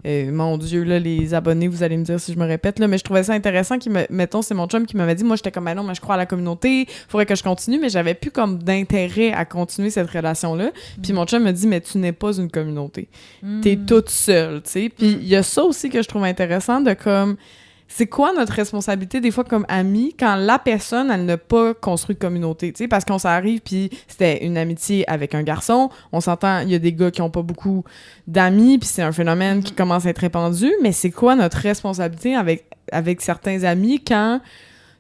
mon Dieu, là, les abonnés, vous allez me dire si je me répète, là, mais je trouvais ça intéressant. Mettons, c'est mon chum qui m'avait dit, moi, j'étais comme, non, mais je crois à la communauté, il faudrait que je continue, mais j'avais plus comme d'intérêt à continuer cette relation-là. Puis mon chum me dit, mais tu n'es pas une communauté. T'es toute seule, tu sais. Puis il y a ça aussi que je trouve intéressant de comme... c'est quoi notre responsabilité des fois comme amis quand la personne, elle n'a pas construit de communauté, tu sais, parce qu'on s'arrive puis c'était une amitié avec un garçon, on s'entend, il y a des gars qui ont pas beaucoup d'amis puis c'est un phénomène qui commence à être répandu, mais c'est quoi notre responsabilité avec certains amis quand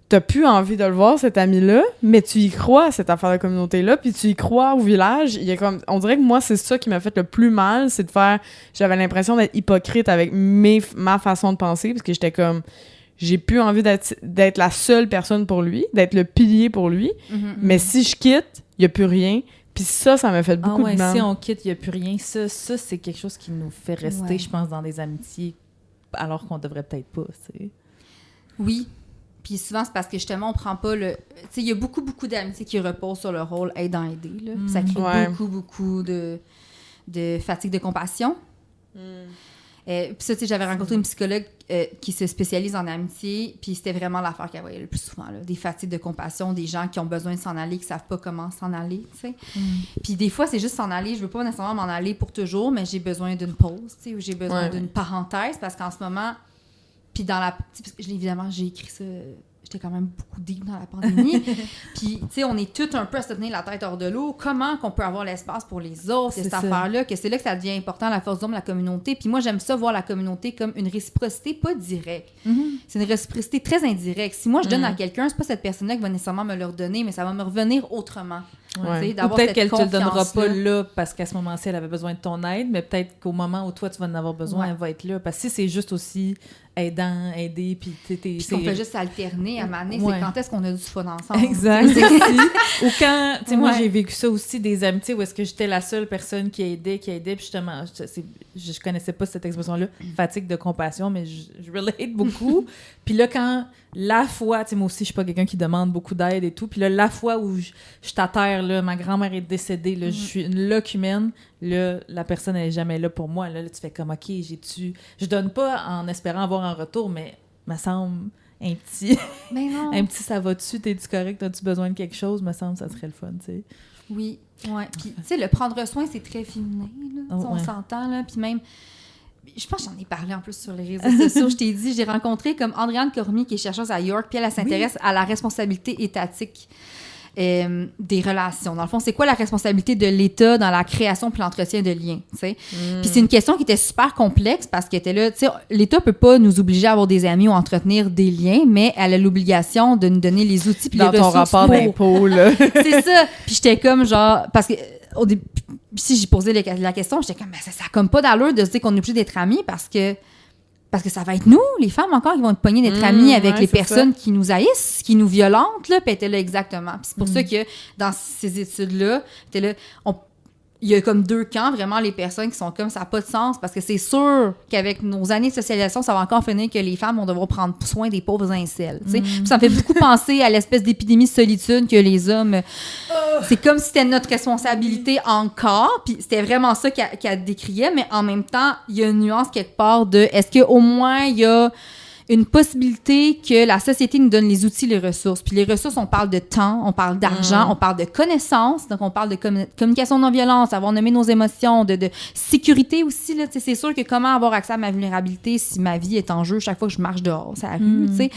t'as plus envie de le voir, cet ami-là, mais tu y crois à cette affaire de communauté-là, puis tu y crois au village. Il y a comme, on dirait que moi, c'est ça qui m'a fait le plus mal, c'est de faire... J'avais l'impression d'être hypocrite avec ma façon de penser, parce que j'étais comme... J'ai plus envie d'être la seule personne pour lui, d'être le pilier pour lui, mais si je quitte, il y a plus rien. Puis ça m'a fait beaucoup de mal. Si on quitte, il n'y a plus rien. Ça, c'est quelque chose qui nous fait rester, je pense, dans des amitiés, alors qu'on devrait peut-être pas, tu sais. Oui. Puis souvent, c'est parce que justement, on prend pas le... Tu sais, il y a beaucoup d'amitiés qui reposent sur le rôle aidant-aider, là. Ça crée beaucoup de fatigue de compassion. Puis ça, tu sais, j'avais rencontré une psychologue qui se spécialise en amitié, puis c'était vraiment l'affaire qu'elle voyait le plus souvent, là. Des fatigues de compassion, des gens qui ont besoin de s'en aller, qui savent pas comment s'en aller, tu sais. Puis des fois, c'est juste s'en aller. Je veux pas nécessairement m'en aller pour toujours, mais j'ai besoin d'une pause, tu sais, ou j'ai besoin d'une parenthèse, parce qu'en ce moment... Puis dans la... Évidemment, j'ai écrit ça... J'étais quand même beaucoup deep dans la pandémie. Puis, tu sais, on est tous un peu à se tenir la tête hors de l'eau. Comment qu'on peut avoir l'espace pour les autres, cette affaire-là, que c'est là que ça devient important, la force d'homme, la communauté. Puis moi, j'aime ça, voir la communauté comme une réciprocité pas directe. C'est une réciprocité très indirecte. Si moi, je donne à quelqu'un, c'est pas cette personne-là qui va nécessairement me le redonner, mais ça va me revenir autrement. Ou peut-être qu'elle te le donnera pas là parce qu'à ce moment-ci, elle avait besoin de ton aide, mais peut-être qu'au moment où toi, tu vas en avoir besoin, elle va être là. Parce que si c'est juste aussi aidant, aider, puis puis qu'on fait juste alterner à m'amener, c'est quand est-ce qu'on a du fun ensemble. Exact. Ou quand, tu sais, moi, j'ai vécu ça aussi, des amitiés où est-ce que j'étais la seule personne qui aidait, puis justement, je connaissais pas cette expression-là, fatigue de compassion, mais je relate beaucoup. Puis là, quand la fois, tu sais, moi aussi, je suis pas quelqu'un qui demande beaucoup d'aide et tout, puis là, la fois où je suis à terre, là, ma grand-mère est décédée, là, je suis une loque humaine, là, la personne, elle est jamais là pour moi, là tu fais comme, OK, je donne pas en espérant avoir un retour, mais me semble un petit un petit ça va-tu, t'es-tu correct, as-tu besoin de quelque chose, me semble ça serait le fun, tu sais. Oui, ouais, puis tu sais, le prendre soin, c'est très féminin, là, on s'entend, là, puis même... Je pense que j'en ai parlé en plus sur les réseaux sociaux. Je t'ai dit, j'ai rencontré comme Andréane Cormier, qui est chercheuse à York, puis elle s'intéresse à la responsabilité étatique des relations. Dans le fond, c'est quoi la responsabilité de l'État dans la création puis l'entretien de liens, tu sais? Puis c'est une question qui était super complexe parce qu'elle était là, tu sais, l'État peut pas nous obliger à avoir des amis ou entretenir des liens, mais elle a l'obligation de nous donner les outils puis les ressources. Dans ton rapport d'impôt, là. C'est ça. Puis j'étais comme genre... Parce que au début, si j'ai posé la question, j'étais comme, mais ça a comme pas d'allure de se dire qu'on est obligé d'être amis parce que ça va être nous, les femmes encore, qui vont être pognées d'être amies avec les personnes qui nous haïssent, qui nous violentent, là, puis elle était là exactement. Puis c'est pour ça que dans ces études-là, il y a comme deux camps, vraiment, les personnes qui sont comme, ça n'a pas de sens, parce que c'est sûr qu'avec nos années de socialisation, ça va encore finir que les femmes vont devoir prendre soin des pauvres incels, tu sais. Puis ça me fait beaucoup penser à l'espèce d'épidémie de solitude que les hommes... C'est comme si c'était notre responsabilité encore, puis c'était vraiment ça qu'elle décriait, mais en même temps, il y a une nuance quelque part de, est-ce qu'au moins, il y a une possibilité que la société nous donne les outils, les ressources. Puis les ressources, on parle de temps, on parle d'argent, on parle de connaissances, donc on parle de communication non-violence, savoir nommer nos émotions, de sécurité aussi, là, tu sais, c'est sûr que comment avoir accès à ma vulnérabilité si ma vie est en jeu chaque fois que je marche dehors, ça arrive, tu sais.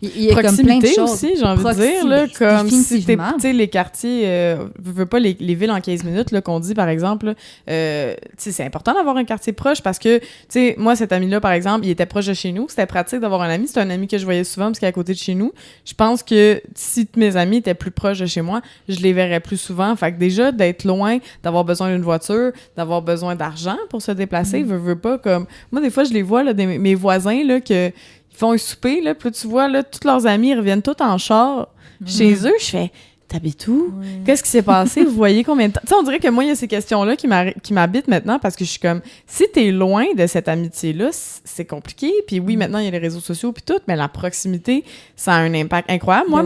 Il y a comme plein de choses. Aussi, j'ai envie de dire, là, comme si t'es, tu sais, les quartiers, je veux pas les villes en 15 minutes, là, qu'on dit, par exemple, tu sais, c'est important d'avoir un quartier proche parce que, tu sais, moi, cet ami-là, par exemple, il était proche de chez nous, c'était pratique d'avoir un ami, c'est un ami que je voyais souvent parce qu'il est à côté de chez nous. Je pense que si mes amis étaient plus proches de chez moi, je les verrais plus souvent. Fait que déjà, d'être loin, d'avoir besoin d'une voiture, d'avoir besoin d'argent pour se déplacer, veux pas comme... Moi, des fois, je les vois, là, mes voisins, là, ils font un souper, là, puis là, tu vois, là, tous leurs amis, ils reviennent tous en char chez eux. Je fais... T'habites où? Qu'est-ce qui s'est passé? Vous voyez combien de temps? Tu sais, on dirait que moi, il y a ces questions-là qui m'habitent maintenant parce que je suis comme, si t'es loin de cette amitié-là, c'est compliqué. Puis oui, maintenant, il y a les réseaux sociaux puis tout, mais la proximité, ça a un impact incroyable. Moi,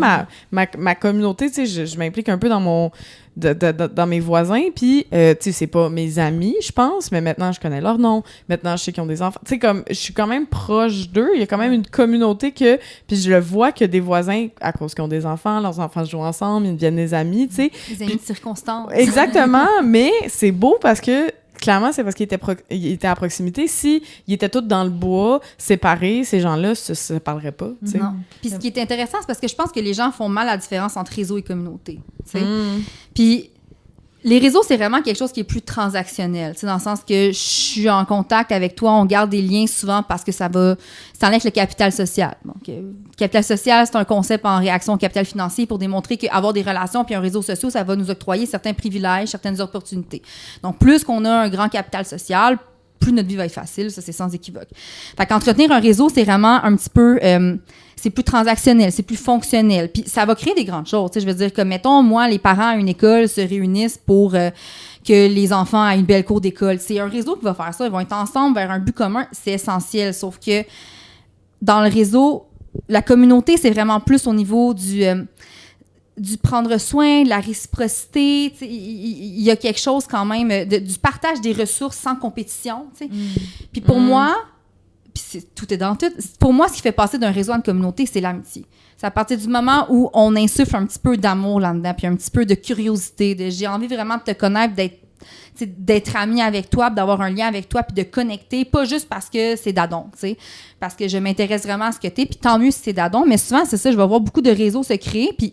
ma communauté, tu sais, je m'implique un peu dans dans mes voisins, puis, tu sais, c'est pas mes amis, je pense, mais maintenant, je connais leur nom. Maintenant, je sais qu'ils ont des enfants. Tu sais, comme, je suis quand même proche d'eux. Il y a quand même une communauté puis je le vois que des voisins, à cause qu'ils ont des enfants, leurs enfants jouent ensemble, ils deviennent des amis, tu sais. Des amis de circonstance. Exactement, mais c'est beau parce que clairement, c'est parce qu'ils étaient à proximité. Si ils étaient tous dans le bois, séparés, ces gens-là se parleraient pas, tu sais. Non. Puis ce qui est intéressant, c'est parce que je pense que les gens font mal la différence entre réseau et communauté, tu sais. Puis les réseaux, c'est vraiment quelque chose qui est plus transactionnel, tu sais, dans le sens que je suis en contact avec toi, on garde des liens souvent parce que ça enlève le capital social. Donc, le capital social, c'est un concept en réaction au capital financier pour démontrer qu'avoir des relations puis un réseau social, ça va nous octroyer certains privilèges, certaines opportunités. Donc, plus qu'on a un grand capital social, plus notre vie va être facile, ça, c'est sans équivoque. Fait qu'entretenir un réseau, c'est vraiment un petit peu... c'est plus transactionnel, c'est plus fonctionnel. Puis ça va créer des grandes choses. Je veux dire, comme, mettons, moi, les parents à une école se réunissent pour que les enfants aient une belle cour d'école. C'est un réseau qui va faire ça. Ils vont être ensemble vers un but commun. C'est essentiel. Sauf que dans le réseau, la communauté, c'est vraiment plus au niveau du prendre soin, de la réciprocité. Il y a quelque chose quand même du partage des ressources sans compétition. Puis pour moi... Puis tout est dans tout. Pour moi, ce qui fait passer d'un réseau à une communauté, c'est l'amitié. C'est à partir du moment où on insuffle un petit peu d'amour là-dedans, puis un petit peu de curiosité, j'ai envie vraiment de te connaître, d'être ami avec toi, d'avoir un lien avec toi, puis de connecter, pas juste parce que c'est d'adon, tu sais, parce que je m'intéresse vraiment à ce que t'es, puis tant mieux si c'est d'adon, mais souvent, c'est ça, je vais voir beaucoup de réseaux se créer, puis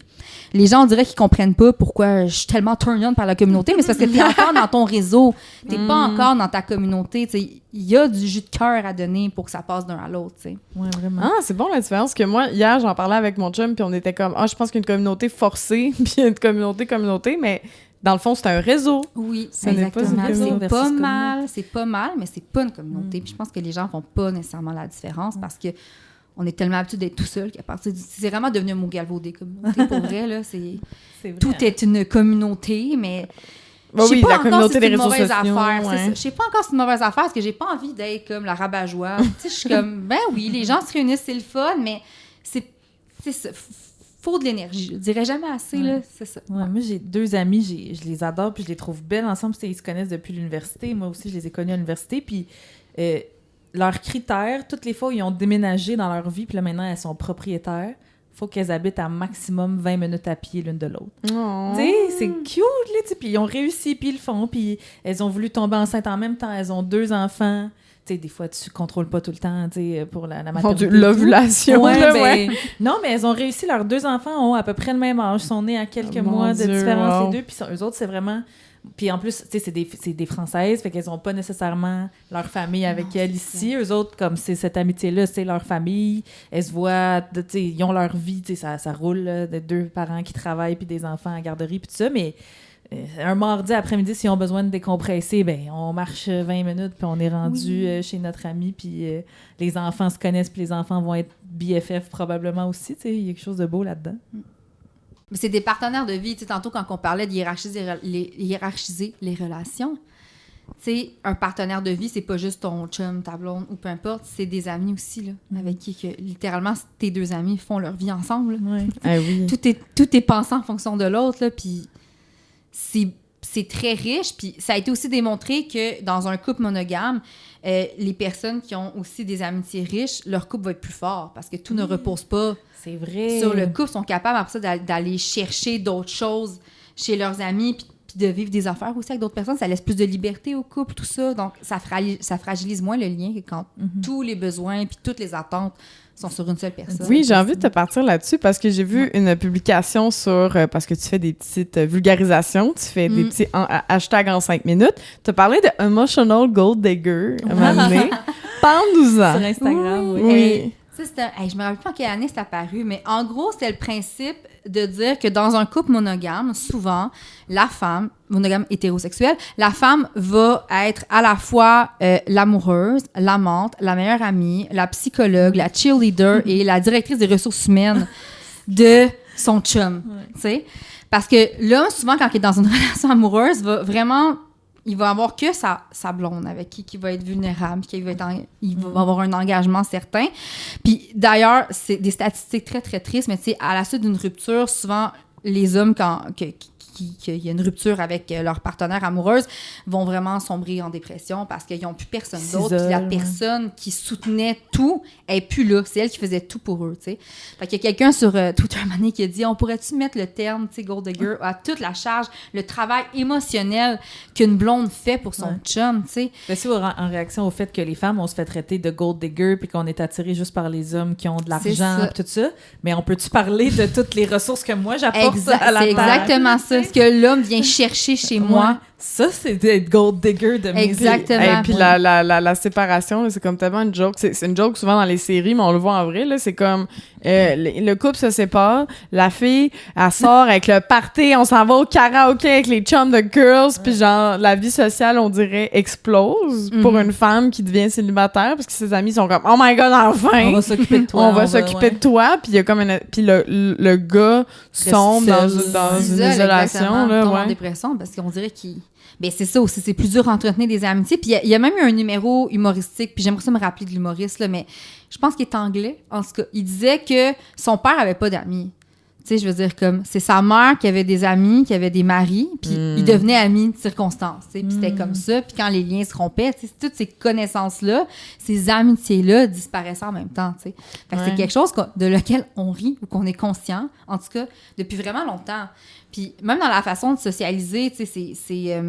les gens, on dirait qu'ils comprennent pas pourquoi je suis tellement turn on par la communauté, mais c'est parce que t'es encore dans ton réseau, t'es pas encore dans ta communauté, tu sais, il y a du jus de cœur à donner pour que ça passe d'un à l'autre, tu sais. Ouais, vraiment. Ah, c'est bon la différence, que moi, hier, j'en parlais avec mon chum, puis on était comme, je pense qu'une communauté forcée, puis une communauté, mais dans le fond, c'est un réseau. Oui, ça exactement. n'est pas C'est pas mal, mais c'est pas une communauté. Puis je pense que les gens font pas nécessairement la différence parce que on est tellement habitué d'être tout seul qu'à partir c'est vraiment devenu un mot galvaudé, communauté. Pour vrai, là, c'est vrai. Tout est une communauté, mais je sais pas encore si c'est une mauvaise affaire. Ouais. Je sais pas encore si c'est une mauvaise affaire parce que j'ai pas envie d'être comme la rabat-joie. Tu sais, je suis comme, ben oui, les gens se réunissent, c'est le fun, mais c'est ça. Faut de l'énergie. Je dirais jamais assez, là, c'est ça. Ouais, moi, j'ai 2 amis, je les adore, puis je les trouve belles ensemble. Ils se connaissent depuis l'université. Moi aussi, je les ai connus à l'université. Puis leurs critères, toutes les fois où ils ont déménagé dans leur vie, puis là, maintenant, elles sont propriétaires, faut qu'elles habitent à maximum 20 minutes à pied l'une de l'autre. Oh. Tu sais, c'est cute, là, tu sais. Puis ils ont réussi, puis ils le font. Puis elles ont voulu tomber enceinte en même temps. Elles ont 2 enfants. Tu sais, des fois, tu contrôles pas tout le temps, tu sais, pour la maternité. L'ovulation, ouais, là, ben, non, mais elles ont réussi. Leurs 2 enfants ont à peu près le même âge. Ils sont nés à quelques mois de différence, les deux. Puis eux autres, c'est vraiment... Puis en plus, tu sais, c'est des Françaises, fait qu'elles ont pas nécessairement leur famille avec elles ici. Eux autres, comme c'est cette amitié-là, c'est leur famille. Elles se voient, tu sais, ils ont leur vie, tu sais, ça roule, là, de 2 parents qui travaillent, puis des enfants à garderie, puis tout ça, mais... un mardi après-midi, s'ils ont besoin de décompresser, ben on marche 20 minutes, puis on est rendu chez notre ami, puis les enfants se connaissent, puis les enfants vont être BFF probablement aussi. Tu sais, il y a quelque chose de beau là-dedans. Mais c'est des partenaires de vie. Tu sais, tantôt, quand on parlait de hiérarchiser les relations, tu sais, un partenaire de vie, c'est pas juste ton chum, ta blonde, ou peu importe, c'est des amis aussi, là, avec qui, littéralement, tes 2 amis font leur vie ensemble. Ouais. Ah oui. Tout est pensé en fonction de l'autre, là, puis c'est très riche, puis ça a été aussi démontré que dans un couple monogame, les personnes qui ont aussi des amitiés riches, leur couple va être plus fort parce que tout ne repose pas c'est vrai. sur le couple, sont capables après ça d'aller chercher d'autres choses chez leurs amis, puis de vivre des affaires aussi avec d'autres personnes. Ça laisse plus de liberté au couple, tout ça. Donc, ça fragilise moins le lien que quand tous les besoins puis toutes les attentes sont sur une seule personne. Oui, j'ai envie de te partir là-dessus parce que j'ai vu une publication sur... parce que tu fais des petites vulgarisations, tu fais des petits hashtags en 5 minutes. Tu as parlé de « emotional gold digger » à un moment donné. Parle-nous-en. Sur Instagram, oui. Ça, je me rappelle pas en quelle année c'est apparu, mais en gros, c'était le principe de dire que dans un couple monogame, souvent, la femme, monogame hétérosexuel, la femme va être à la fois l'amoureuse, l'amante, la meilleure amie, la psychologue, la cheerleader et la directrice des ressources humaines de son chum, tu sais. Parce que l'homme, souvent, quand il est dans une relation amoureuse, va vraiment... Il va avoir que sa blonde avec qui va être vulnérable, il va avoir un engagement certain. Puis d'ailleurs, c'est des statistiques très, très tristes, mais tu sais, à la suite d'une rupture, souvent, les hommes qui qu'il y a une rupture avec leur partenaire amoureuse vont vraiment sombrer en dépression parce qu'ils n'ont plus personne d'autre. Puis la personne qui soutenait tout est plus là. C'est elle qui faisait tout pour eux, tu sais. Fait qu'il y a quelqu'un sur Twitter un moment qui a dit « On pourrait-tu mettre le terme, tu sais, gold digger, à toute la charge, le travail émotionnel qu'une blonde fait pour son chum, tu sais. » Mais c'est en réaction au fait que les femmes, on se fait traiter de gold digger puis qu'on est attiré juste par les hommes qui ont de l'argent et tout ça. Mais on peut-tu parler de toutes les ressources que moi j'apporte à la c'est terre? Exactement ça. Ce que l'homme vient chercher chez moi. Ça, c'est d'être gold digger de mes Exactement. Et puis la séparation, là, c'est comme tellement une joke. C'est une joke souvent dans les séries, mais on le voit en vrai. Là, c'est comme le couple se sépare, la fille, elle sort avec le party, on s'en va au karaoké avec les chums de girls, puis genre, la vie sociale, on dirait, explose pour une femme qui devient célibataire, parce que ses amis sont comme « Oh my God, enfin! On va s'occuper de toi. On va s'occuper de toi. » Puis il y a comme puis le gars sombre dans une isolation. Là, tombe en dépression, parce qu'on dirait qu'il... Ben c'est ça aussi, c'est plus dur d'entretenir des amitiés. Puis il y a même eu un numéro humoristique, puis j'aimerais ça me rappeler de l'humoriste, là, mais je pense qu'il est anglais, en tout cas. Il disait que son père avait pas d'amis. Tu sais, je veux dire, comme, c'est sa mère qui avait des amis, qui avait des maris, puis ils devenaient amis de circonstance, tu sais, puis c'était comme ça. Puis quand les liens se rompaient, tu sais, toutes ces connaissances-là, ces amitiés-là disparaissaient en même temps, tu sais. Fait que c'est quelque chose de lequel on rit ou qu'on est conscient, en tout cas, depuis vraiment longtemps. Puis même dans la façon de socialiser, tu sais, tu sais,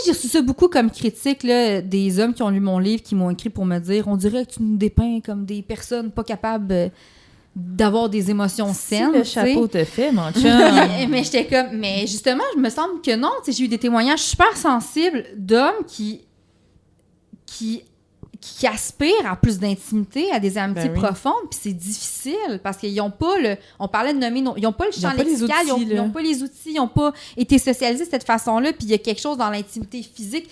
j'ai reçu ça beaucoup comme critique, là, des hommes qui ont lu mon livre, qui m'ont écrit pour me dire « On dirait que tu nous dépeins comme des personnes pas capables d'avoir des émotions saines. » Si le chapeau te fait, mon chum. Mais j'étais comme... Mais justement, je me semble que non. Tu sais, j'ai eu des témoignages super sensibles d'hommes qui aspirent à plus d'intimité, à des amitiés profondes, puis c'est difficile parce qu'ils n'ont pas le... On parlait de nommer... Ils n'ont pas le champ lexical, ils n'ont pas les outils, ils n'ont pas été socialisés de cette façon-là, puis il y a quelque chose dans l'intimité physique.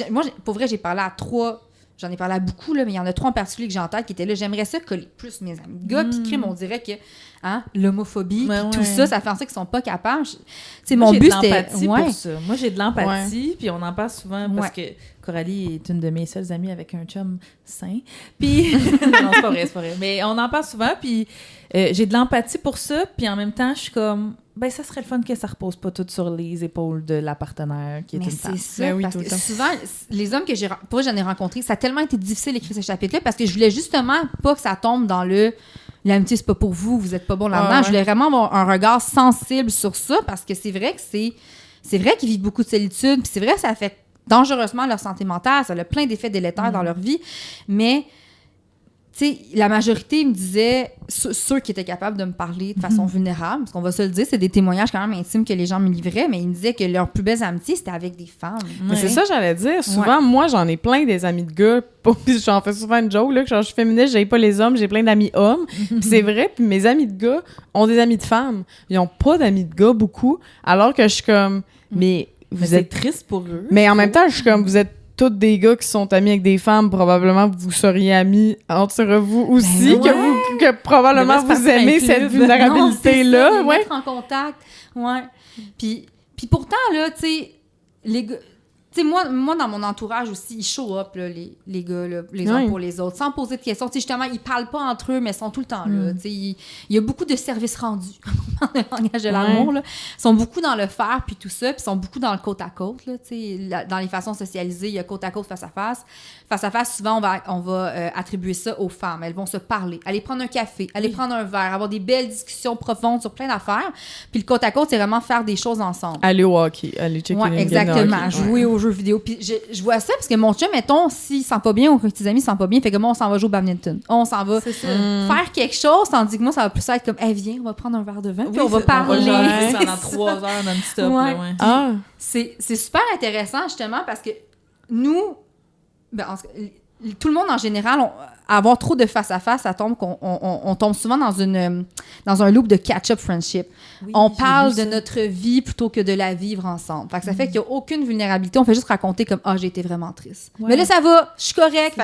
Moi, pour vrai, j'ai parlé à 3... J'en ai parlé à beaucoup, là, mais il y en a 3 en particulier que j'ai en tête qui étaient là. J'aimerais ça coller plus mes amis de gars, puis crime, on dirait que l'homophobie, tout ça, ça fait en sorte qu'ils sont pas capables. Mon but, c'était... pour ça. Moi, j'ai de l'empathie, puis on en parle souvent parce que Coralie est une de mes seules amies avec un chum sain. Puis... non, c'est pas vrai. Mais on en parle souvent, puis j'ai de l'empathie pour ça, puis en même temps, je suis comme... Ben, ça serait le fun que ça repose pas tout sur les épaules de la partenaire qui est une femme. C'est ça, parce que souvent, les hommes que j'en ai rencontrés, ça a tellement été difficile d'écrire ce chapitre-là parce que je voulais justement pas que ça tombe dans l'amitié, c'est pas pour vous, vous êtes pas bon là-dedans. Je voulais vraiment avoir un regard sensible sur ça parce que c'est vrai qu'ils vivent beaucoup de solitude, puis c'est vrai que ça affecte dangereusement leur santé mentale, ça a plein d'effets délétères dans leur vie, mais... Tu sais, la majorité me disait, ceux qui étaient capables de me parler de façon vulnérable, parce qu'on va se le dire, c'est des témoignages quand même intimes que les gens me livraient, mais ils me disaient que leurs plus belles amitiés, c'était avec des femmes. Mais c'est ça, j'allais dire. Souvent, moi, j'en ai plein des amis de gars. Puis j'en fais souvent une joke, là, que genre, je suis féministe, j'ai pas les hommes, j'ai plein d'amis hommes. Puis c'est vrai, puis mes amis de gars ont des amis de femmes. Ils ont pas d'amis de gars, beaucoup. Alors que je suis comme, mais vous êtes triste pour eux. Mais en même temps, je suis comme, vous êtes tous des gars qui sont amis avec des femmes, probablement vous seriez amis entre vous aussi, que probablement vous aimez cette vulnérabilité-là. Non, mettre en contact. Ouais. Puis pourtant, là, tu sais, les gars... Tu sais, moi, dans mon entourage aussi, ils show up, là, les gars, là, les uns pour les autres, sans poser de questions. Tu sais, justement, ils parlent pas entre eux, mais ils sont tout le temps là. Tu sais, il y a beaucoup de services rendus, comme dans le langage de l'amour, là. Ils sont beaucoup dans le faire, puis tout ça, puis ils sont beaucoup dans le côte-à-côte, là, tu sais. Dans les façons socialisées, il y a côte-à-côte, face-à-face. Face-à-face, souvent, on va attribuer ça aux femmes. Elles vont se parler, aller prendre un café, aller prendre un verre, avoir des belles discussions profondes sur plein d'affaires. Puis le côte-à-côte, c'est vraiment faire des choses ensemble. Aller au hockey, aller checker une exactement. Game de hockey. Jouer aux jeux vidéo. Puis je vois ça parce que mon chum, mettons, s'il sent pas bien ou que tes amis sentent pas bien, fait que moi, on s'en va jouer au badminton. On s'en va faire quelque chose, tandis que moi, ça va plus être comme, hey, viens, on va prendre un verre de vin, puis on va parler. Pendant 3 heures non-stop. C'est super intéressant, justement, parce que nous, tout le monde en général, avoir trop de face-à-face, ça tombe on tombe souvent dans un loop de catch-up friendship. Oui, on parle de notre vie plutôt que de la vivre ensemble. Fait que ça fait qu'il n'y a aucune vulnérabilité. On fait juste raconter comme « Ah, j'ai été vraiment triste. Mais là, ça va, je suis correcte. »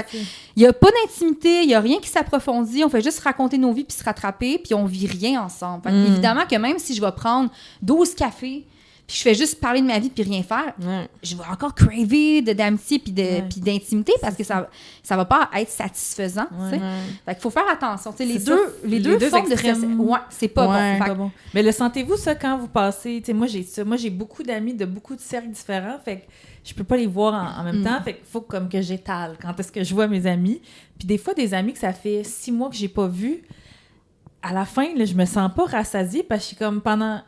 Il n'y a pas d'intimité, il n'y a rien qui s'approfondit. On fait juste raconter nos vies puis se rattraper, puis on vit rien ensemble. Fait évidemment que même si je vais prendre 12 cafés puis je fais juste parler de ma vie puis rien faire, je vais encore craver d'amitié puis d'intimité parce que ça va pas être satisfaisant, tu sais. Fait qu'il faut faire attention, tu sais, les deux formes extrêmes. c'est pas bon. Pas bon. Mais le sentez-vous ça quand vous passez, tu sais, moi j'ai beaucoup d'amis de beaucoup de cercles différents, fait que je peux pas les voir en même temps, fait qu'il faut comme que j'étale quand est-ce que je vois mes amis. Puis des fois des amis que ça fait 6 mois que j'ai pas vus, à la fin, là, je me sens pas rassasiée parce que je suis comme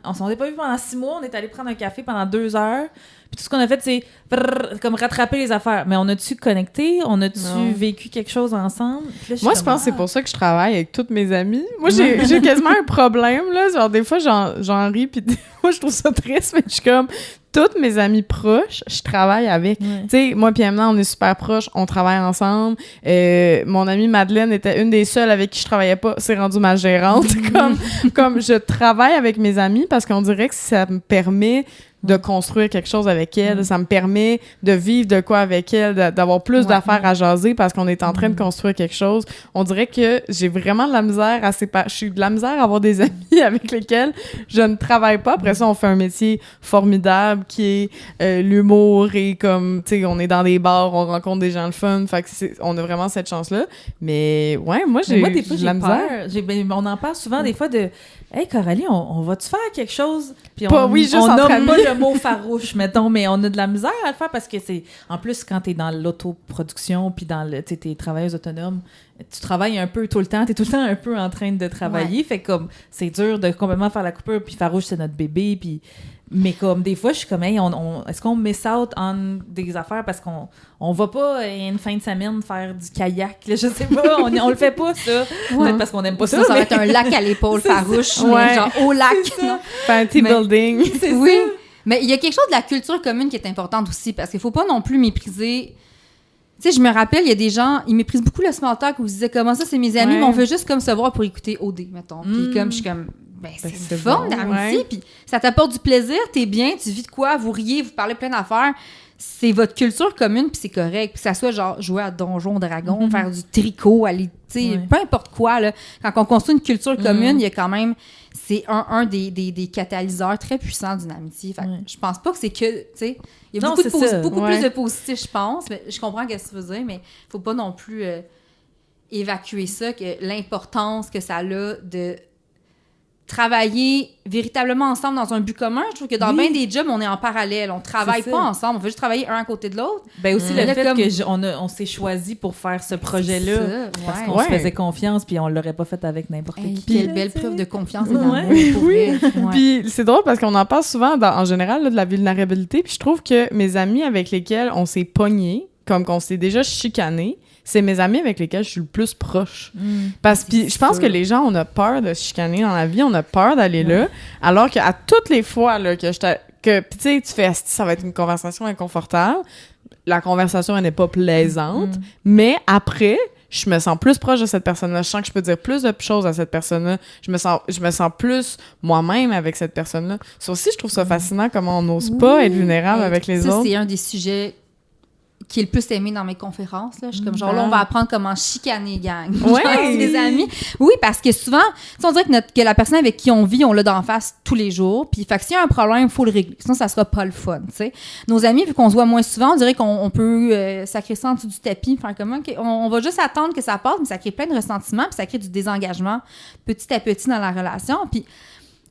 on s'en est pas vu pendant 6 mois, on est allé prendre un café pendant 2 heures. Puis tout ce qu'on a fait, c'est comme rattraper les affaires. Mais on a-tu connecté? On a-tu vécu quelque chose ensemble? Là, moi, je pense que c'est pour ça que je travaille avec toutes mes amies. Moi, j'ai quasiment un problème, là. Genre, des fois, j'en ris, puis moi, je trouve ça triste, mais je suis comme... Toutes mes amies proches, je travaille avec. Tu sais, moi puis Emma, on est super proches, on travaille ensemble. Mon amie Madeleine était une des seules avec qui je travaillais pas. C'est rendu ma gérante. comme je travaille avec mes amies parce qu'on dirait que ça me permet de construire quelque chose avec elle. Ça me permet de vivre de quoi avec elle, d'avoir plus d'affaires à jaser parce qu'on est en train de construire quelque chose. On dirait que j'ai vraiment de la misère je suis de la misère à avoir des amis avec lesquels je ne travaille pas. Après ça, on fait un métier formidable qui est l'humour et comme, tu sais, on est dans des bars, on rencontre des gens le fun. Fait que on a vraiment cette chance-là. Mais ouais, moi, des fois, j'ai de la misère. On en parle souvent des fois de « Hey, Coralie, on va-tu faire quelque chose? » Puis juste on entre nomme pas amis. le mot farouche, mettons, mais on a de la misère à le faire parce que c'est... En plus, quand t'es dans l'autoproduction puis dans le... Tu sais, t'es travailleuse autonome, tu travailles un peu tout le temps, t'es tout le temps un peu en train de travailler, fait comme c'est dur de complètement faire la coupure, puis Farouche, c'est notre bébé, puis... Mais comme des fois, je suis comme, hey, est-ce qu'on miss out on des affaires parce qu'on va pas une fin de semaine faire du kayak, là, je sais pas, on le fait pas, ça. Peut-être parce qu'on aime pas ça. Ça va être un lac à l'épaule farouche, mais genre au lac. Faire un team building. Oui, mais il y a quelque chose de la culture commune qui est importante aussi, parce qu'il faut pas non plus mépriser... Tu sais, je me rappelle, il y a des gens, ils méprisent beaucoup le small talk où ils disaient comment ça, c'est mes amis, mais on veut juste comme se voir pour écouter OD, mettons. Puis comme, je suis comme... c'est une forme d'amitié, puis ça t'apporte du plaisir, t'es bien, tu vis de quoi, vous riez, vous parlez plein d'affaires. C'est votre culture commune, puis c'est correct. Puis ça soit genre jouer à Donjon Dragon, faire du tricot, aller, tu sais, peu importe quoi, là. Quand on construit une culture commune, il y a quand même... C'est un des catalyseurs très puissants d'une amitié. Fait que je pense pas que c'est que, tu sais... Il y a beaucoup plus de positif, je pense. Mais je comprends ce que tu veux dire, mais faut pas non plus évacuer ça, que l'importance que ça a de travailler véritablement ensemble dans un but commun. Je trouve que dans bien des jobs, on est en parallèle. On travaille pas ensemble. On veut juste travailler un à côté de l'autre. Ben aussi le fait qu'on s'est choisi pour faire ce projet-là parce qu'on se faisait confiance puis on l'aurait pas fait avec n'importe qui. Quelle belle preuve de confiance et d'amour. Puis c'est drôle parce qu'on en parle souvent en général là, de la vulnérabilité. Puis je trouve que mes amis avec lesquels on s'est pognés, comme qu'on s'est déjà chicanés, c'est mes amis avec lesquels je suis le plus proche. Parce que je pense que les gens, on a peur de se chicaner dans la vie, on a peur d'aller là, alors qu'à toutes les fois là, puis tu sais, tu fais ça va être une conversation inconfortable, la conversation elle n'est pas plaisante, mais après, je me sens plus proche de cette personne-là, je sens que je peux dire plus de choses à cette personne-là, je me sens plus moi-même avec cette personne-là. Ça aussi, je trouve ça fascinant comment on n'ose pas être vulnérable avec les autres. C'est un des sujets qui est le plus aimé dans mes conférences. Là. Je suis comme genre, là, on va apprendre comment chicaner gang. Ouais. Des amis. Oui, parce que souvent, on dirait que la personne avec qui on vit, on l'a d'en face tous les jours. Puis, fait que s'il y a un problème, il faut le régler. Sinon, ça sera pas le fun, tu sais. Nos amis, vu qu'on se voit moins souvent, on dirait qu'on peut sacrer ça en dessous du tapis, faire comme, OK, on va juste attendre que ça passe, mais ça crée plein de ressentiments, puis ça crée du désengagement petit à petit dans la relation. Puis,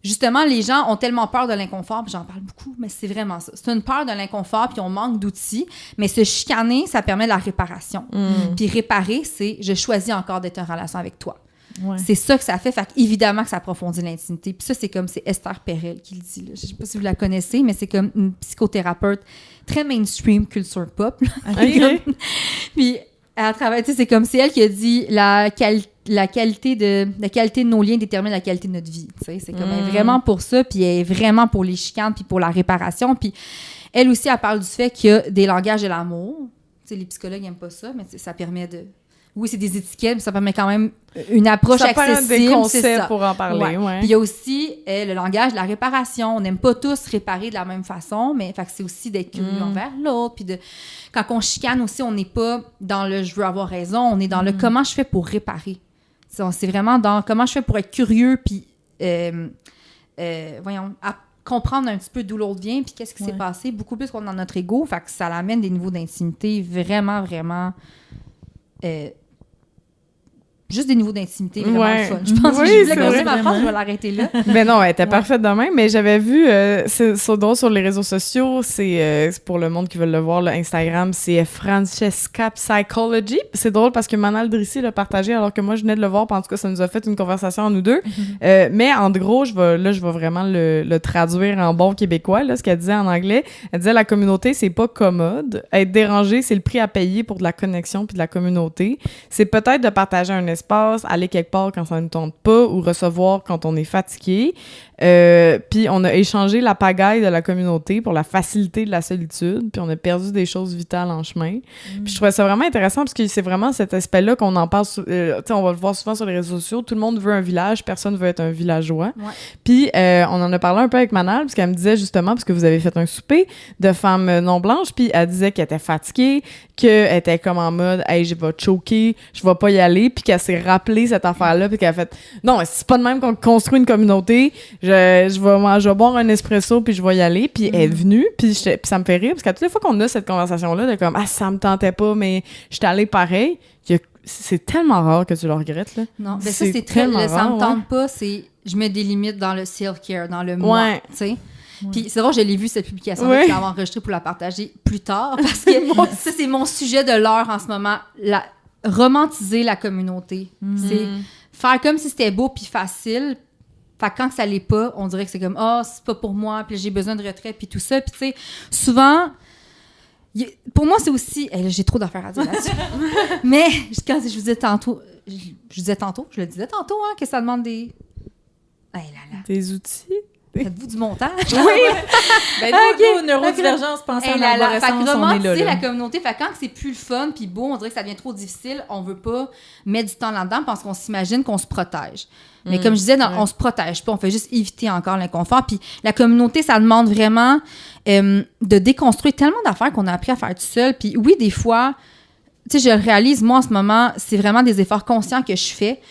justement, les gens ont tellement peur de l'inconfort, puis j'en parle beaucoup, mais c'est vraiment ça. C'est une peur de l'inconfort, puis on manque d'outils, mais se chicaner, ça permet de la réparation. Puis réparer, c'est « je choisis encore d'être en relation avec toi ». C'est ça que ça fait évidemment que ça approfondit l'intimité. Puis ça, c'est Esther Perel qui le dit. Là. Je sais pas si vous la connaissez, mais c'est comme une psychothérapeute très mainstream, culture pop. Puis elle travaille, tu sais, c'est elle qui a dit la qualité de nos liens détermine la qualité de notre vie. C'est comme elle est vraiment pour ça, puis elle est vraiment pour les chicanes, puis pour la réparation. Puis elle aussi, elle parle du fait qu'il y a des langages de l'amour. Tu sais, les psychologues n'aiment pas ça, mais ça permet de... Oui, c'est des étiquettes, mais ça permet quand même une approche accessible. Ça permet des concepts pour en parler, ouais. Puis il y a aussi le langage de la réparation. On n'aime pas tous réparer de la même façon, mais c'est aussi d'être curieux envers l'autre. Puis quand on chicane aussi, on n'est pas dans le « je veux avoir raison », on est dans le « comment je fais pour réparer ». C'est vraiment dans « comment je fais pour être curieux », puis comprendre un petit peu d'où l'autre vient puis qu'est-ce qui s'est passé, beaucoup plus qu'on est dans notre ego. Fait que ça l'amène des niveaux d'intimité vraiment, vraiment... juste des niveaux d'intimité vraiment le fun. Je pense que je voulais continuer ma phrase, je vais l'arrêter là. Mais non, elle était parfaite de même. Mais j'avais vu, c'est drôle sur les réseaux sociaux, c'est pour le monde qui veut le voir, là, Instagram, c'est Francesca Psychology. C'est drôle parce que Manal Drissi l'a partagé alors que moi, je venais de le voir. En tout cas, ça nous a fait une conversation en nous deux. Mais en gros, je vais vraiment le traduire en bon québécois, là, ce qu'elle disait en anglais. Elle disait, la communauté, c'est pas commode. Être dérangé, c'est le prix à payer pour de la connexion puis de la communauté. C'est peut-être de partager un espace, aller quelque part quand ça ne tente pas ou recevoir quand on est fatigué. Puis on a échangé la pagaille de la communauté pour la facilité de la solitude, puis on a perdu des choses vitales en chemin. Puis je trouvais ça vraiment intéressant parce que c'est vraiment cet aspect-là qu'on en parle, tu sais, on va le voir souvent sur les réseaux sociaux, tout le monde veut un village, personne veut être un villageois. Puis on en a parlé un peu avec Manal, parce qu'elle me disait justement, parce que vous avez fait un souper de femmes non blanches, puis elle disait qu'elle était fatiguée, qu'elle était comme en mode « Hey, je vais choquer, je vais pas y aller », puis qu'elle s'est rappelé cette affaire-là, puis qu'elle a fait « Non, c'est pas de même qu'on construit une communauté, je vais boire un espresso puis je vais y aller », puis elle est venue, puis ça me fait rire parce qu'à toutes les fois qu'on a cette conversation là de comme « Ah, ça me tentait pas mais j'étais allée pareil », c'est tellement rare que tu le regrettes là. Non, mais ça c'est très rare, ça me tente pas, c'est je mets des limites dans le self-care, dans le moi, tu sais. Puis c'est drôle, je l'ai vu cette publication là, puis je l'avais enregistrée pour la partager plus tard parce que ça c'est mon sujet de l'heure en ce moment, romantiser la communauté. C'est faire comme si c'était beau puis facile. Fait que quand ça l'est pas, on dirait que c'est comme « Ah, c'est pas pour moi, puis j'ai besoin de retrait, puis tout ça. » Puis tu sais, souvent, pour moi, c'est aussi... j'ai trop d'affaires à dire là-dessus. Mais quand je vous disais tantôt, je le disais tantôt, hein, que ça demande des... Hey, là. Des outils? Faites-vous du montage? Oui! Ben, nous, neurodivergence, pensant à l'arborescence, on est là. La communauté, fait que quand c'est plus le fun puis beau, on dirait que ça devient trop difficile, on veut pas mettre du temps là-dedans parce qu'on s'imagine qu'on se protège. Mais comme je disais, on se protège pas, on fait juste éviter encore l'inconfort. Puis la communauté, ça demande vraiment de déconstruire tellement d'affaires qu'on a appris à faire tout seul. Puis oui, des fois... Tu sais, je le réalise, moi, en ce moment, c'est vraiment des efforts conscients que je fais.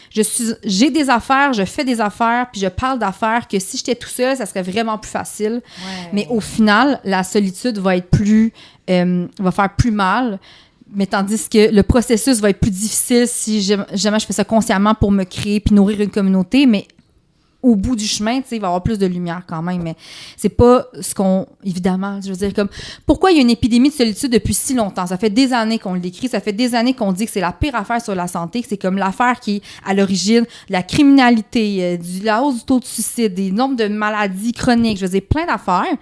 J'ai des affaires, je fais des affaires, puis je parle d'affaires que si j'étais tout seul, ça serait vraiment plus facile. Ouais. Mais au final, la solitude va être va faire plus mal. Mais tandis que le processus va être plus difficile si jamais je fais ça consciemment pour me créer puis nourrir une communauté. Mais au bout du chemin, tu sais, il va y avoir plus de lumière quand même, mais c'est pas ce qu'on... Évidemment, je veux dire, comme... Pourquoi il y a une épidémie de solitude depuis si longtemps? Ça fait des années qu'on l'écrit, ça fait des années qu'on dit que c'est la pire affaire sur la santé, que c'est comme l'affaire qui est à l'origine de la criminalité, la hausse du taux de suicide, des nombres de maladies chroniques, je veux dire, plein d'affaires.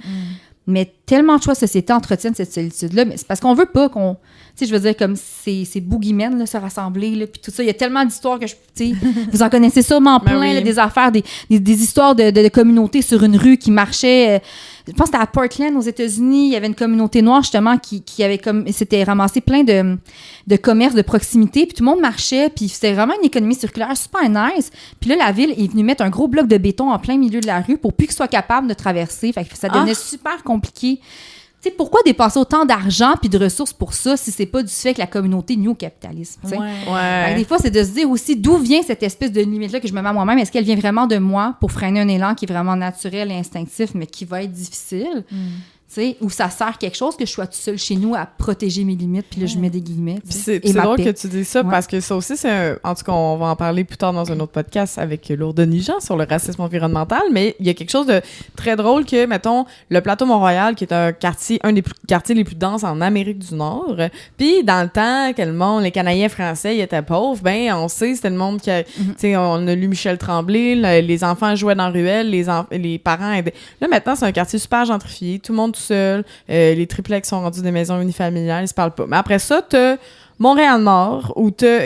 Mais tellement de choix de société entretiennent cette solitude-là, mais c'est parce qu'on veut pas qu'on... Tu sais, je veux dire, comme ces boogeymen, là, se rassembler, là, puis tout ça. Il y a tellement d'histoires que tu sais, vous en connaissez sûrement plein, là, des affaires, des histoires de communautés sur une rue qui marchaient. Je pense que c'était à Portland, aux États-Unis. Il y avait une communauté noire, justement, qui avait comme... C'était ramassé plein de commerces de proximité, puis tout le monde marchait, puis c'était vraiment une économie circulaire super nice. Puis là, la ville est venue mettre un gros bloc de béton en plein milieu de la rue pour plus qu'ils soient capables de traverser. Fait que ça devenait super compliqué. Tu sais, pourquoi dépenser autant d'argent puis de ressources pour ça si c'est pas du fait que la communauté nuit au capitalisme, tu sais? Ouais. Des fois, c'est de se dire aussi d'où vient cette espèce de limite-là que je me mets à moi-même. Est-ce qu'elle vient vraiment de moi pour freiner un élan qui est vraiment naturel et instinctif, mais qui va être difficile? Tu sais, ou ça sert quelque chose que je sois tout seul chez nous à protéger mes limites, puis là, je mets des guillemets. C'est drôle que tu dis ça, parce que ça aussi, en tout cas, on va en parler plus tard dans un autre podcast avec Lourdes Nijean sur le racisme environnemental, mais il y a quelque chose de très drôle que, mettons, le plateau Mont-Royal, qui est un des quartiers les plus denses en Amérique du Nord, puis dans le temps que le monde, les Canadiens français, ils étaient pauvres, ben on sait, c'était le monde qui tu sais, on a lu Michel Tremblay, les enfants jouaient dans la ruelle, les parents aidaient. Là, maintenant, c'est un quartier super gentrifié, tout le monde seul, les triplex sont rendus des maisons unifamiliales, ils se parlent pas. Mais après ça, t'as Montréal-Nord,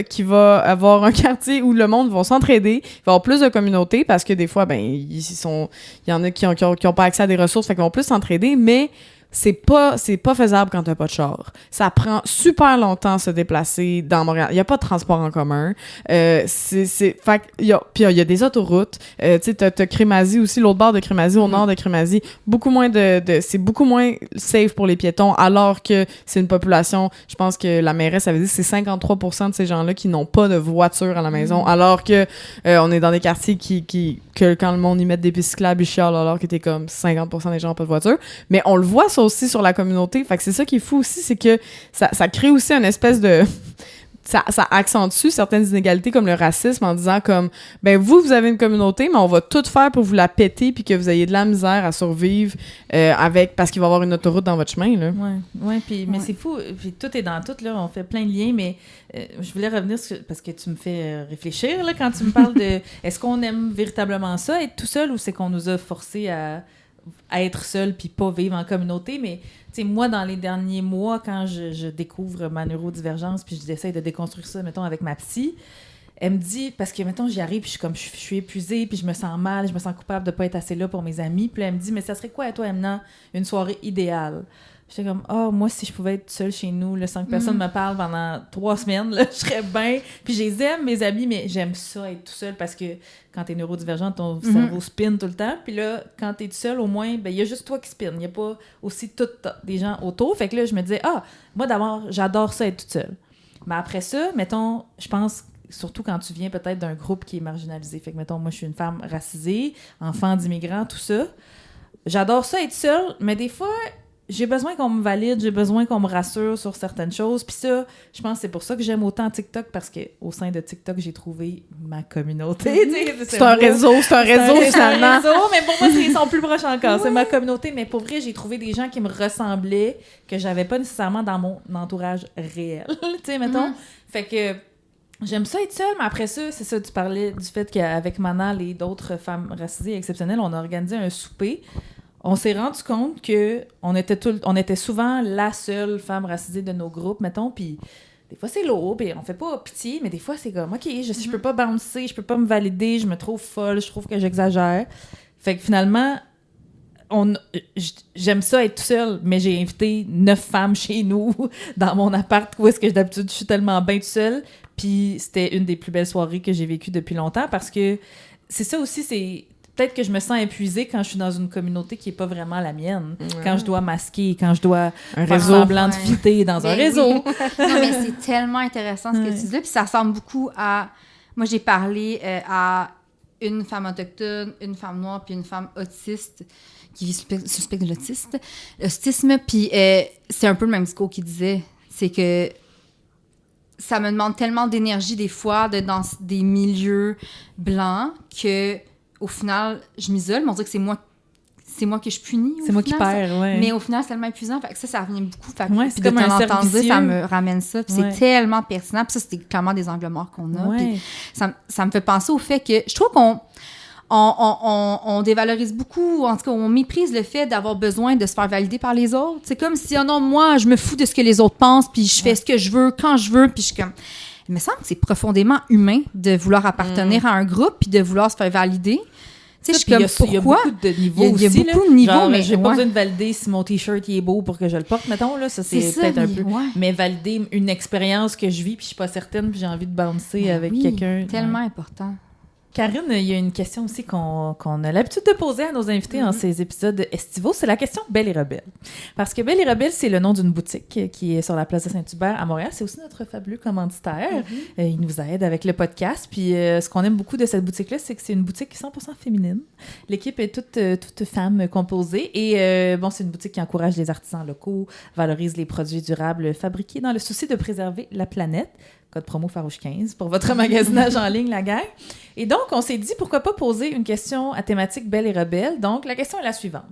qui va avoir un quartier où le monde va s'entraider, il va y avoir plus de communautés, parce que des fois, ben, il y en a qui ont pas accès à des ressources, fait qu'ils vont plus s'entraider, mais c'est pas faisable quand t'as pas de char. Ça prend super longtemps à se déplacer dans Montréal. Il y a pas de transport en commun. Fait il y a des autoroutes. Tu sais, t'as Crémazie aussi, l'autre bord de Crémazie, au nord de Crémazie. Beaucoup moins c'est beaucoup moins safe pour les piétons, alors que c'est une population, je pense que la mairesse avait dit, c'est 53% de ces gens-là qui n'ont pas de voiture à la maison, alors que on est dans des quartiers que quand le monde y met des pistes cyclables, ils chialent, alors que t'es comme 50% des gens n'ont pas de voiture. Mais on le voit ça aussi sur la communauté. Fait que c'est ça qui est fou aussi, c'est que ça crée aussi une espèce de... Ça accentue certaines inégalités comme le racisme en disant comme, ben vous avez une communauté, mais on va tout faire pour vous la péter puis que vous ayez de la misère à survivre parce qu'il va y avoir une autoroute dans votre chemin, là. Ouais, mais c'est fou. Puis tout est dans tout, là. On fait plein de liens, mais je voulais revenir parce que tu me fais réfléchir, là, quand tu me parles de... Est-ce qu'on aime véritablement ça, être tout seul, ou c'est qu'on nous a forcé à être seul puis pas vivre en communauté? Mais tu sais, moi, dans les derniers mois, quand je découvre ma neurodivergence puis j'essaie de déconstruire ça, mettons, avec ma psy, elle me dit, parce que, mettons, j'y arrive puis je suis épuisée puis je me sens mal, je me sens coupable de pas être assez là pour mes amis. Puis là, elle me dit, mais ça serait quoi à toi, Emna, une soirée idéale? J'étais comme, moi, si je pouvais être seule chez nous, là, sans que personne me parle pendant 3 semaines, là, je serais bien. Puis je les aime, mes amis, mais j'aime ça, être tout seul, parce que quand t'es neurodivergent, ton cerveau spin tout le temps. Puis là, quand t'es tout seul, au moins, ben il y a juste toi qui spin. Il n'y a pas aussi des gens autour. Fait que là, je me disais, moi, d'abord, j'adore ça, être toute seule. Mais après ça, mettons, je pense... Surtout quand tu viens peut-être d'un groupe qui est marginalisé. Fait que, mettons, moi, je suis une femme racisée, enfant d'immigrants, tout ça. J'adore ça, être seule, mais des fois... J'ai besoin qu'on me valide, j'ai besoin qu'on me rassure sur certaines choses. Puis ça, je pense que c'est pour ça que j'aime autant TikTok, parce qu'au sein de TikTok, j'ai trouvé ma communauté. C'est un réseau finalement. Mais pour moi, ils sont plus proches encore. C'est ma communauté, mais pour vrai, j'ai trouvé des gens qui me ressemblaient, que j'avais pas nécessairement dans mon entourage réel. Tu sais, mettons. Fait que j'aime ça être seule, mais après ça, c'est ça, tu parlais du fait qu'avec Manal et d'autres femmes racisées exceptionnelles, on a organisé un souper. On s'est rendu compte que on était souvent la seule femme racisée de nos groupes, mettons, puis des fois c'est lourd, puis on fait pas pitié, mais des fois c'est comme, OK, je peux pas bouncer, je peux pas me valider, je me trouve folle, je trouve que j'exagère. Fait que finalement, j'aime ça être toute seule, mais j'ai invité 9 femmes chez nous, dans mon appart, où est-ce que d'habitude je suis tellement bien toute seule, puis c'était une des plus belles soirées que j'ai vécues depuis longtemps, parce que c'est ça aussi, c'est... Peut-être que je me sens épuisée quand je suis dans une communauté qui n'est pas vraiment la mienne. Ouais. Quand je dois masquer, quand je dois faire semblant de fitter dans un réseau. Oui. Non, mais c'est tellement intéressant ce que tu dis là. Puis ça ressemble beaucoup à... Moi, j'ai parlé à une femme autochtone, une femme noire, puis une femme autiste qui vit suspecte de l'autisme. Puis c'est un peu le même discours qu'il disait. C'est que ça me demande tellement d'énergie des fois dans des milieux blancs que... Au final, je m'isole, mais on dirait que c'est moi que je punis. C'est moi qui perds, ouais. Mais au final, c'est tellement épuisant. Fait que ça revient beaucoup. Fait que, c'est comme un cercle vicieux. Ça me ramène ça. Puis c'est tellement pertinent. Puis ça, c'était clairement des angles morts qu'on a. Puis ça me fait penser au fait que je trouve on dévalorise beaucoup, en tout cas, on méprise le fait d'avoir besoin de se faire valider par les autres. C'est comme si, non, moi, je me fous de ce que les autres pensent, puis je fais ce que je veux, quand je veux, puis je suis comme... Il me semble que c'est profondément humain de vouloir appartenir à un groupe puis de vouloir se faire valider. Tu sais, je suis comme, pourquoi? Il y a beaucoup de niveaux aussi. Il y a beaucoup de niveaux, genre, mais j'ai pas besoin de valider si mon T-shirt il est beau pour que je le porte, mettons, là. Ça, c'est peut-être un peu... Ouais. Mais valider une expérience que je vis puis je suis pas certaine puis j'ai envie de bouncer avec quelqu'un. Tellement important. Karine, il y a une question aussi qu'on a l'habitude de poser à nos invités en ces épisodes estivaux. C'est la question Belle et Rebelle. Parce que Belle et Rebelle, c'est le nom d'une boutique qui est sur la place de Saint-Hubert à Montréal. C'est aussi notre fabuleux commanditaire. Il nous aide avec le podcast. Puis ce qu'on aime beaucoup de cette boutique-là, c'est que c'est une boutique 100% féminine. L'équipe est toute femme composée. Et c'est une boutique qui encourage les artisans locaux, valorise les produits durables fabriqués dans le souci de préserver la planète. Code promo Farouche 15 pour votre magasinage en ligne, la gang. Et donc, on s'est dit, pourquoi pas poser une question à thématique Belle et Rebelle. Donc, la question est la suivante.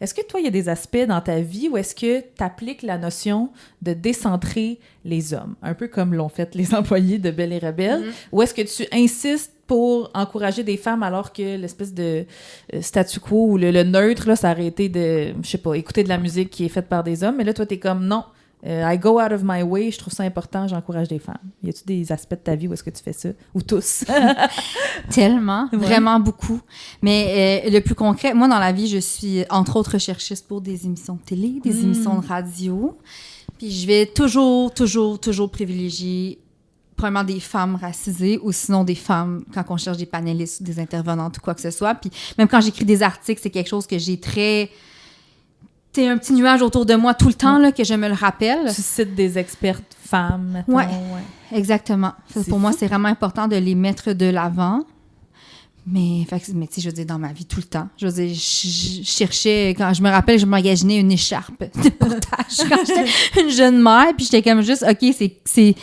Est-ce que toi, il y a des aspects dans ta vie où est-ce que tu appliques la notion de décentrer les hommes? Un peu comme l'ont fait les employés de Belle et Rebelle. Ou est-ce que tu insistes pour encourager des femmes alors que l'espèce de statu quo ou le neutre, là, ça aurait été de, je sais pas, écouter de la musique qui est faite par des hommes. Mais là, toi, t'es comme, non, I go out of my way, je trouve ça important, j'encourage des femmes. Y a-tu des aspects de ta vie où est-ce que tu fais ça? Ou tous? Tellement, Ouais. vraiment beaucoup. Mais le plus concret, moi, dans la vie, je suis, entre autres, recherchiste pour des émissions de télé, des émissions de radio. Puis je vais toujours privilégier, premièrement, des femmes racisées ou sinon des femmes, quand on cherche des panélistes ou des intervenantes ou quoi que ce soit. Puis même quand j'écris des articles, c'est quelque chose que j'ai très... C'est un petit nuage autour de moi tout le temps, là, que je me le rappelle. Tu cites des expertes femmes, mettons. Ouais. Exactement. C'est Pour moi, fou. c'est vraiment important de les mettre de l'avant. Mais tu sais, je veux dire, dans ma vie, tout le temps. Je veux dire, je cherchais, quand je me rappelle, je m'imaginais une écharpe de portage quand j'étais une jeune mère, puis j'étais comme juste, OK, c'est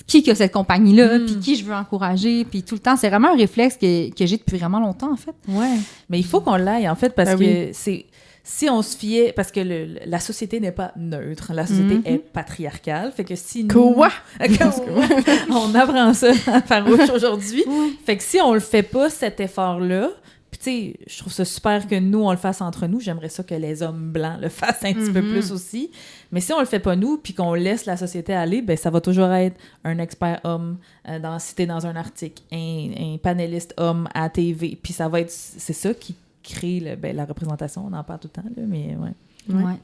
qui a cette compagnie-là, puis qui je veux encourager, puis tout le temps, c'est vraiment un réflexe que j'ai depuis vraiment longtemps, en fait. Ouais. Mais il faut qu'on l'aille, en fait, parce Ben que c'est... Si on se fiait... Parce que la société n'est pas neutre. La société est patriarcale. Fait que si nous... Quoi? On apprend ça à Farouche aujourd'hui. Fait que si on le fait pas, cet effort-là... Puis tu sais, je trouve ça super que nous, on le fasse entre nous. J'aimerais ça que les hommes blancs le fassent un petit peu plus aussi. Mais si on le fait pas nous, puis qu'on laisse la société aller, ben ça va toujours être un expert homme cité dans un article, un panéliste homme à TV. Puis ça va être... C'est ça qui crée la représentation. On en parle tout le temps, là, mais ouais. Ouais.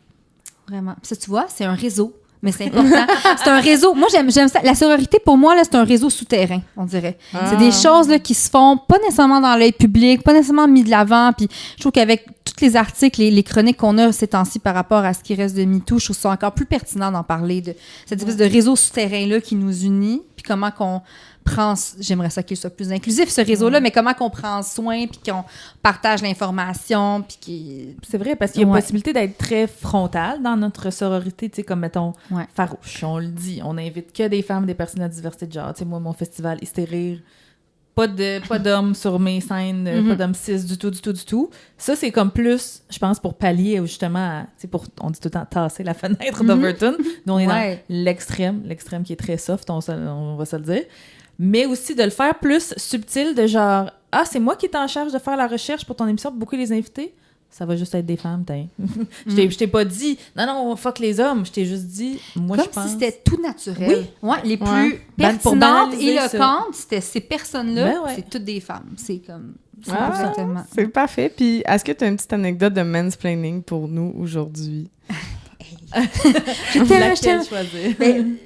Vraiment. Puis ça, tu vois, c'est un réseau. Mais c'est important. C'est un réseau. Moi, j'aime ça. La sororité, pour moi, là, c'est un réseau souterrain, on dirait. C'est des choses là, qui se font pas nécessairement dans l'œil public, pas nécessairement mis de l'avant. Puis je trouve qu'avec tous les articles, les chroniques qu'on a ces temps-ci par rapport à ce qui reste de MeToo, je trouve ça encore plus pertinent d'en parler, de cette espèce de réseau souterrain-là qui nous unit, puis comment qu'on prend... J'aimerais ça qu'il soit plus inclusif, ce réseau-là, mais comment qu'on prend soin, puis qu'on partage l'information, puis qui... C'est vrai, parce qu'il y a Ouais. possibilité d'être très frontal dans notre sororité, tu sais, comme, mettons, Ouais. Farouche, on le dit, on invite que des femmes, des personnes à diversité de genre. Tu sais, moi, mon festival Hystérir, pas d'hommes sur mes scènes, pas d'hommes cis du tout. Ça, c'est comme plus, je pense, pour pallier justement, tu sais, on dit tout le temps tasser la fenêtre d'Overton. Nous, on est Ouais. dans l'extrême qui est très soft, on va se le dire. Mais aussi de le faire plus subtil, de genre, ah, c'est moi qui est en charge de faire la recherche pour ton émission, pour beaucoup les invités. Ça va juste être des femmes, t'es. Je t'ai pas dit, non, fuck les hommes. Je t'ai juste dit, moi, je Comme pense. si c'était tout naturel. Oui. Ouais, les Ouais. plus Pour pertinentes, banaliser ça. éloquentes, c'était ces personnes-là, Ben ouais. c'est toutes des femmes. C'est comme... C'est Ah. exactement. C'est parfait. Puis, est-ce que tu as une petite anecdote de mansplaining pour nous aujourd'hui? Laquelle choisir? Ben,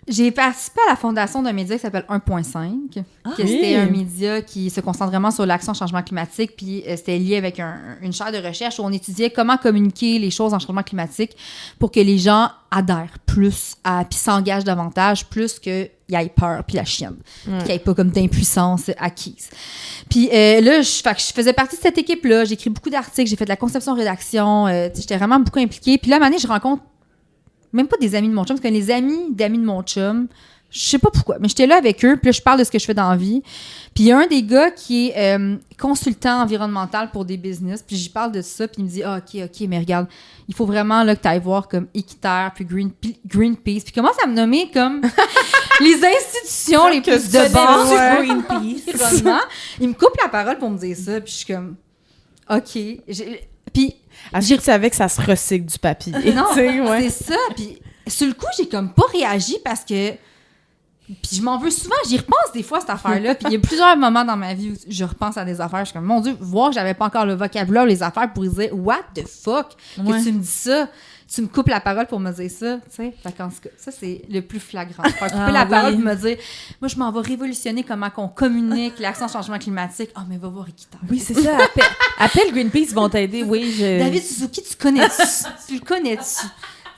j'ai participé à la fondation d'un média qui s'appelle 1.5, que c'était un média qui se concentre vraiment sur l'action changement climatique, puis c'était lié avec une chaire de recherche où on étudiait comment communiquer les choses en changement climatique pour que les gens adhèrent plus, puis s'engagent davantage, plus qu'ils aient peur, puis la chienne, puis qu'il n'y ait pas comme d'impuissance acquise. Puis là, je faisais partie de cette équipe-là, j'ai écrit beaucoup d'articles, j'ai fait de la conception-rédaction, j'étais vraiment beaucoup impliquée. Puis là, à un moment donné, je rencontre même pas des amis de mon chum, parce que les amis d'amis de mon chum, je sais pas pourquoi, mais j'étais là avec eux, puis là, je parle de ce que je fais dans la vie. Puis il y a un des gars qui est consultant environnemental pour des business, puis j'y parle de ça, puis il me dit « Ah, OK, mais regarde, il faut vraiment là, que tu ailles voir comme Équiterre, puis Greenpeace. » Puis il commence à me nommer comme les institutions les plus de base Ouais. Greenpeace. Vraiment. Il me coupe la parole pour me dire ça, puis je suis comme « OK. » Puis Est-ce que tu savais que ça se recycle du papier? non, Tu sais, ouais. c'est ça. Puis sur le coup, j'ai comme pas réagi parce que... Puis je m'en veux souvent. J'y repense des fois, cette affaire-là. Puis il y a plusieurs moments dans ma vie où je repense à des affaires. Je suis comme, mon Dieu, voir que j'avais pas encore le vocabulaire, les affaires pour dire « What the fuck? Ouais. Que tu me dis ça? Tu me coupes la parole pour me dire ça? » Tu sais, fait qu'en tout cas, ça, c'est le plus flagrant. Faire couper Ah, la oui. parole pour me dire « Moi, je m'en vais révolutionner comment qu'on communique l'action changement climatique. » Ah, mais va voir Équiterre. Oui, c'est ça. Appelle Greenpeace, ils vont t'aider. Oui, David Suzuki, tu connais-tu? Tu le connais-tu?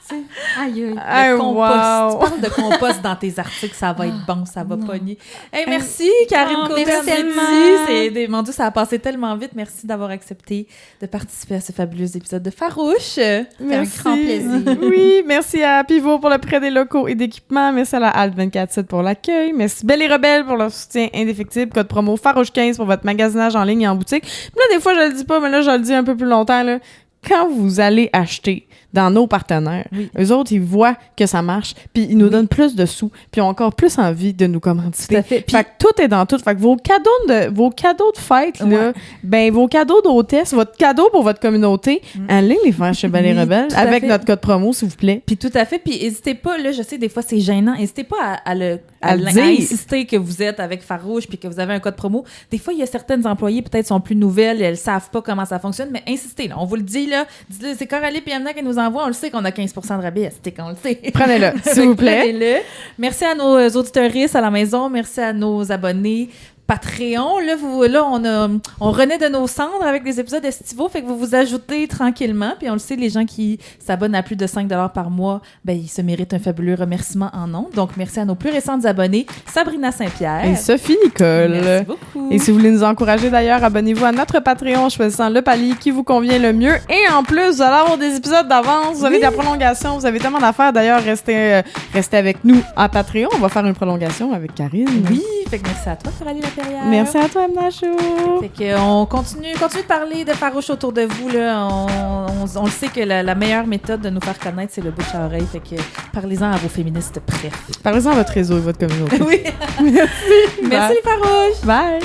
Tu sais, aïe, aïe. Ah, Le compost. wow. Tu parles de compost dans tes articles, ça va être bon, ça va pogner. Hey, merci, Karine Oh, Côté. merci tellement. Mon Dieu, ça a passé tellement vite. Merci d'avoir accepté de participer à ce fabuleux épisode de Farouche. C'est un grand plaisir. Oui, merci à Pivot pour le prêt des locaux et d'équipements. Merci à la Halte 24/7 pour l'accueil. Merci Belle et Rebelle pour leur soutien indéfectible. Code promo Farouche15 pour votre magasinage en ligne et en boutique. Puis là, des fois, je le dis pas, mais là, je le dis un peu plus longtemps. Là. Quand vous allez acheter dans nos partenaires. Oui. Eux autres, ils voient que ça marche, puis ils nous donnent plus de sous, puis ils ont encore plus envie de nous commanditer. Tout à fait. Puis- Fait que tout est dans tout. Fait que vos cadeaux de fête, là, Ouais. ben vos cadeaux d'hôtesse, votre cadeau pour votre communauté, allez les faire chez Ballet Oui, Rebelle tout à avec fait. notre code promo, s'il vous plaît. Puis tout à fait. Puis n'hésitez pas, là, je sais, des fois, c'est gênant. N'hésitez pas à le à dire. insister que vous êtes avec Farouche puis que vous avez un code promo. Des fois, il y a certaines employées, peut-être, sont plus nouvelles et elles savent pas comment ça fonctionne, mais insistez, là. On vous le dit, là. Dites-le, c'est Coralie et Amna qui nous envoie. On le sait qu'on a 15% de rabais. C'était qu'on le sait. Prenez-le, s'il vous plaît. Prenez-le. Merci à nos auditeuristes à la maison. Merci à nos abonnés Patreon. Là, on renaît de nos cendres avec les épisodes estivaux, fait que vous vous ajoutez tranquillement. Puis on le sait, les gens qui s'abonnent à plus de 5 $ par mois, ben ils se méritent un fabuleux remerciement en nom. Donc, merci à nos plus récentes abonnées, Sabrina Saint-Pierre. Et Sophie Nicole. Merci beaucoup. Et si vous voulez nous encourager d'ailleurs, abonnez-vous à notre Patreon choisissant le palier qui vous convient le mieux. Et en plus, vous allez avoir des épisodes d'avance, vous avez de la prolongation, vous avez tellement d'affaires. D'ailleurs, restez avec nous à Patreon. On va faire une prolongation avec Karine. Oui, fait que merci à toi, Coralie Lapierre. Merci à toi, Amna Chou. Fait que on continue de parler de Farouche autour de vous. Là. On le sait que la meilleure méthode de nous faire connaître, c'est le bouche à oreille. Fait que parlez-en à vos féministes prêts. Parlez-en à votre réseau et votre communauté. Oui. Merci les Farouches. Bye.